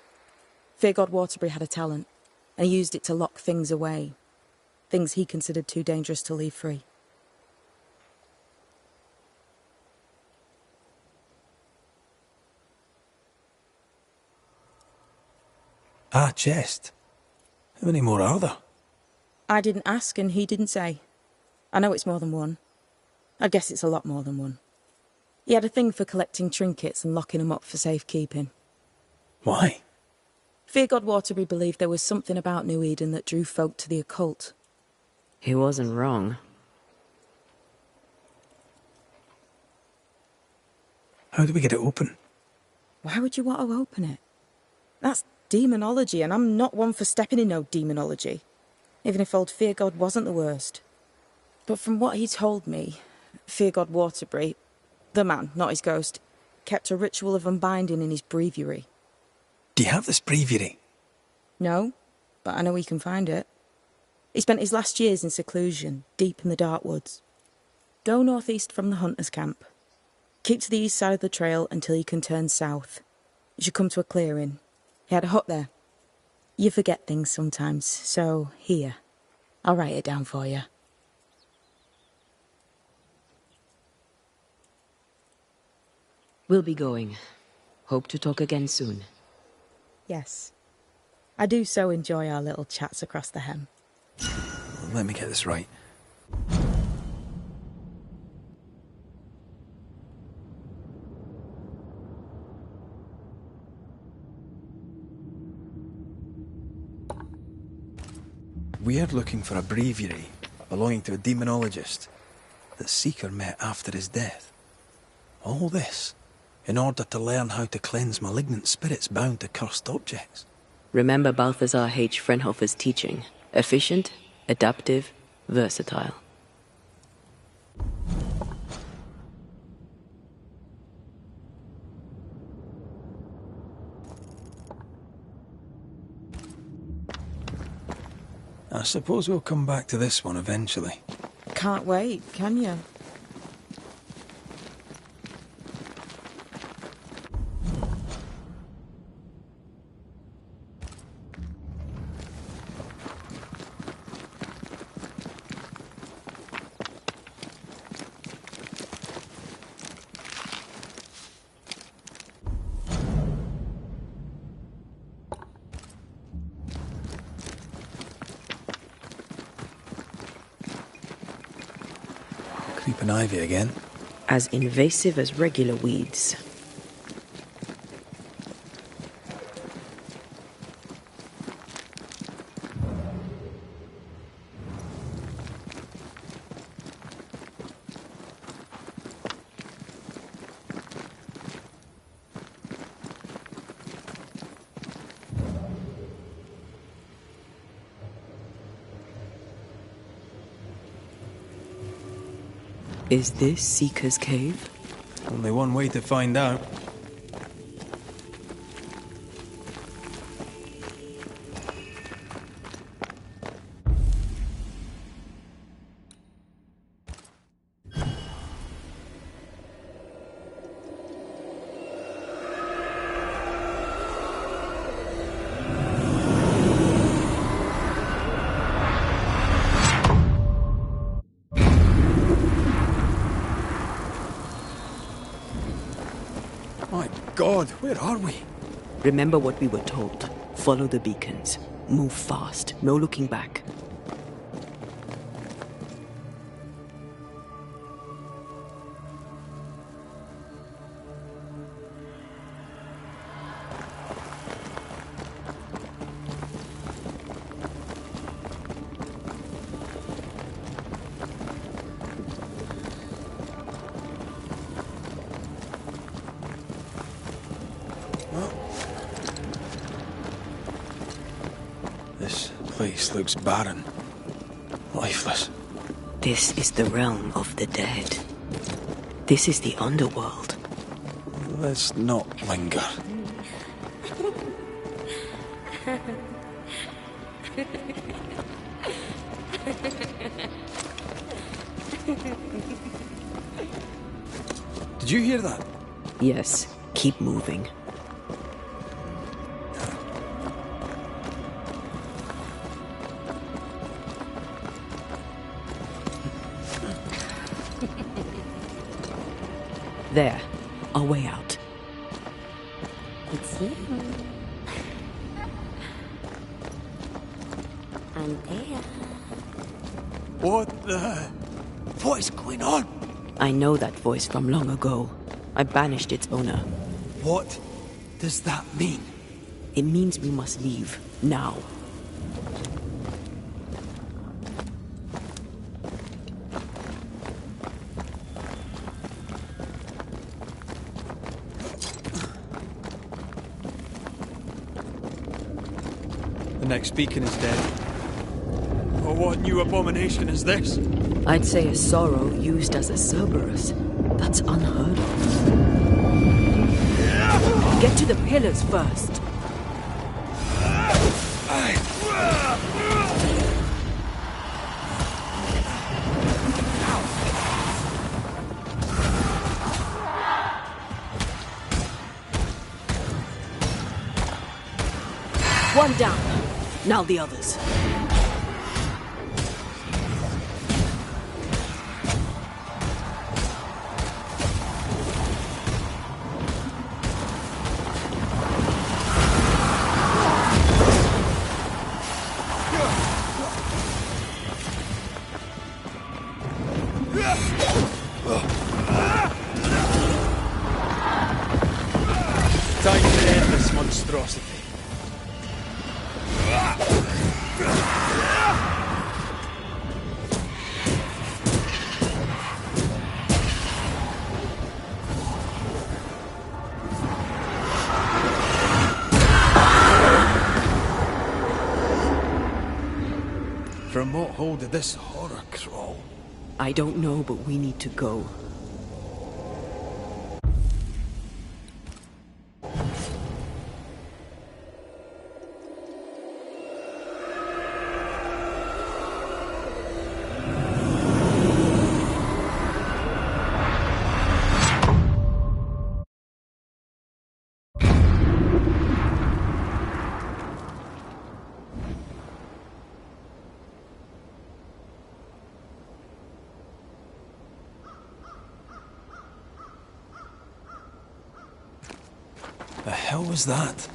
Fear God Waterbury had a talent, and he used it to lock things away. Things he considered too dangerous to leave free. Ah, chest. How many more are there? I didn't ask and he didn't say. I know it's more than one. I guess it's a lot more than one. He had a thing for collecting trinkets and locking them up for safekeeping. Why? Fear God Waterbury believed there was something about New Eden that drew folk to the occult. He wasn't wrong. How do we get it open? Why would you want to open it? That's demonology, and I'm not one for stepping in no demonology, even if old Fear God wasn't the worst. But from what he told me, Fear God Waterbury, the man, not his ghost, kept a ritual of unbinding in his breviary. Do you have this breviary? No, but I know he can find it. He spent his last years in seclusion, deep in the dark woods. Go northeast from the hunter's camp. Keep to the east side of the trail until you can turn south. You should come to a clearing. He had a hut there. You forget things sometimes, so here. I'll write it down for you. We'll be going. Hope to talk again soon. Yes. I do so enjoy our little chats across the hem. Let me get this right. We're looking for a breviary belonging to a demonologist that Seeker met after his death. All this in order to learn how to cleanse malignant spirits bound to cursed objects. Remember Balthazar H. Frenhofer's teaching. Efficient, adaptive, versatile. I suppose we'll come back to this one eventually. Can't wait, can you? Creeping ivy again. As invasive as regular weeds. Is this Seeker's Cave? Only one way to find out. My God, where are we? Remember what we were told. Follow the beacons. Move fast. No looking back. This place looks barren. Lifeless. This is the realm of the dead. This is the underworld. Let's not linger. Did you hear that? Yes, keep moving. There, our way out. It's you. I'm there. What is going on? I know that voice from long ago. I banished its owner. What does that mean? It means we must leave, now. The next beacon is dead. Oh, what new abomination is this? I'd say a sorrow used as a Cerberus. That's unheard of. Get to the pillars first. One down. Now the others. Time to end this monstrosity. From what hole did this horror crawl? I don't know, but we need to go. The hell was that?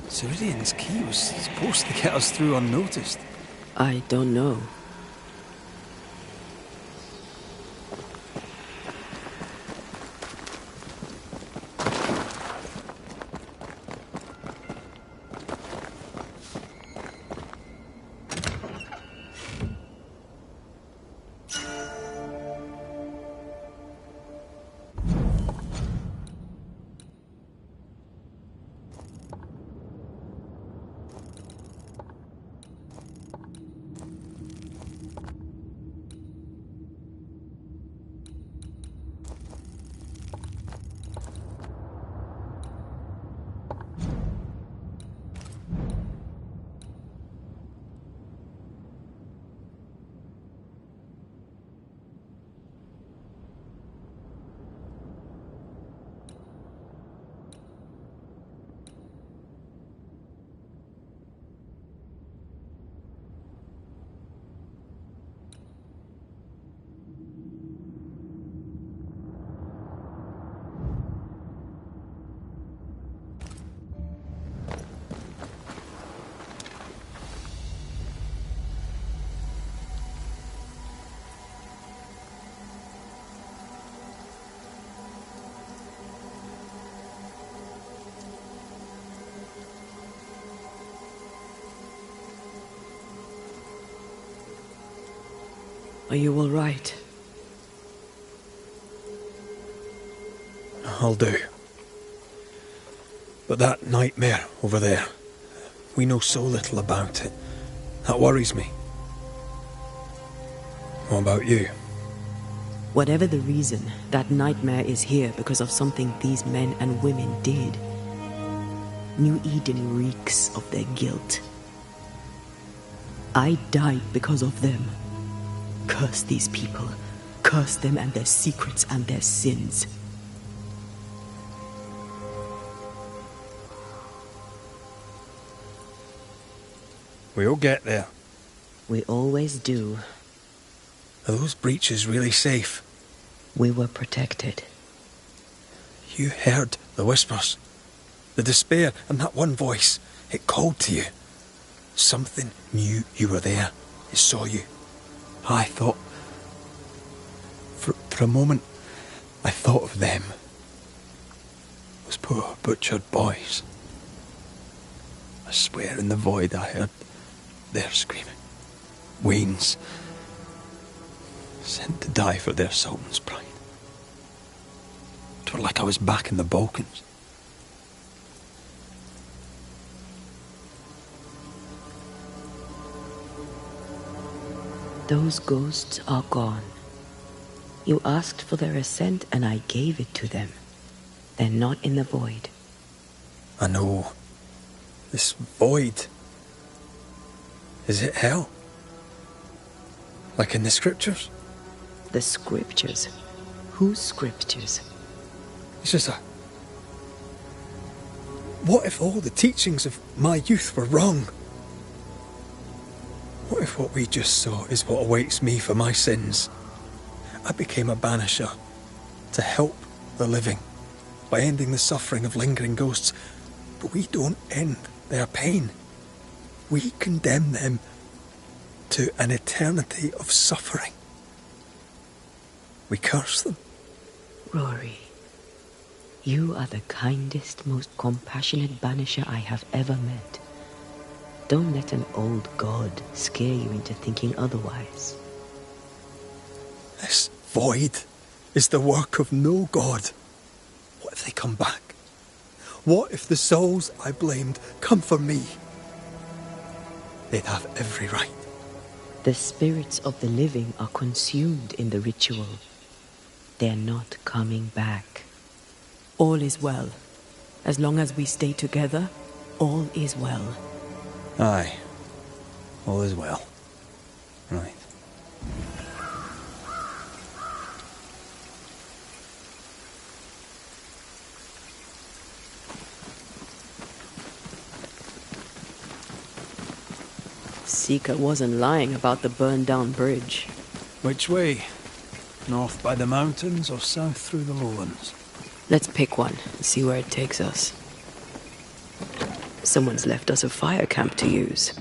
Ceridian's key was supposed to get us through unnoticed. I don't know. Are you all right? I'll do. But that nightmare over there, we know so little about it. That worries me. What about you? Whatever the reason, that nightmare is here because of something these men and women did. New Eden reeks of their guilt. I died because of them. Curse these people. Curse them and their secrets and their sins. We'll get there. We always do. Are those breaches really safe? We were protected. You heard the whispers, the despair, and that one voice. It called to you. Something knew you were there. It saw you. I thought... For a moment, I thought of them. Those poor butchered boys. I swear in the void I heard their screaming. Wains, sent to die for their sultan's pride. 'Twere like I was back in the Balkans. Those ghosts are gone. You asked for their assent and I gave it to them. They're not in the void. I know. This void. Is it hell? Like in the scriptures? The scriptures? Whose scriptures? It's just a... What if all the teachings of my youth were wrong? What if what we just saw is what awaits me for my sins? I became a banisher to help the living by ending the suffering of lingering ghosts, but we don't end their pain. We condemn them to an eternity of suffering. We curse them. Rory, you are the kindest, most compassionate banisher I have ever met. Don't let an old god scare you into thinking otherwise. This void is the work of no god. What if they come back? What if the souls I blamed come for me? They'd have every right. The spirits of the living are consumed in the ritual. They're not coming back. All is well. As long as we stay together, all is well. Aye. All is well. Right. Seeker wasn't lying about the burned-down bridge. Which way? North by the mountains or south through the lowlands? Let's pick one and see where it takes us. Someone's left us a fire camp to use.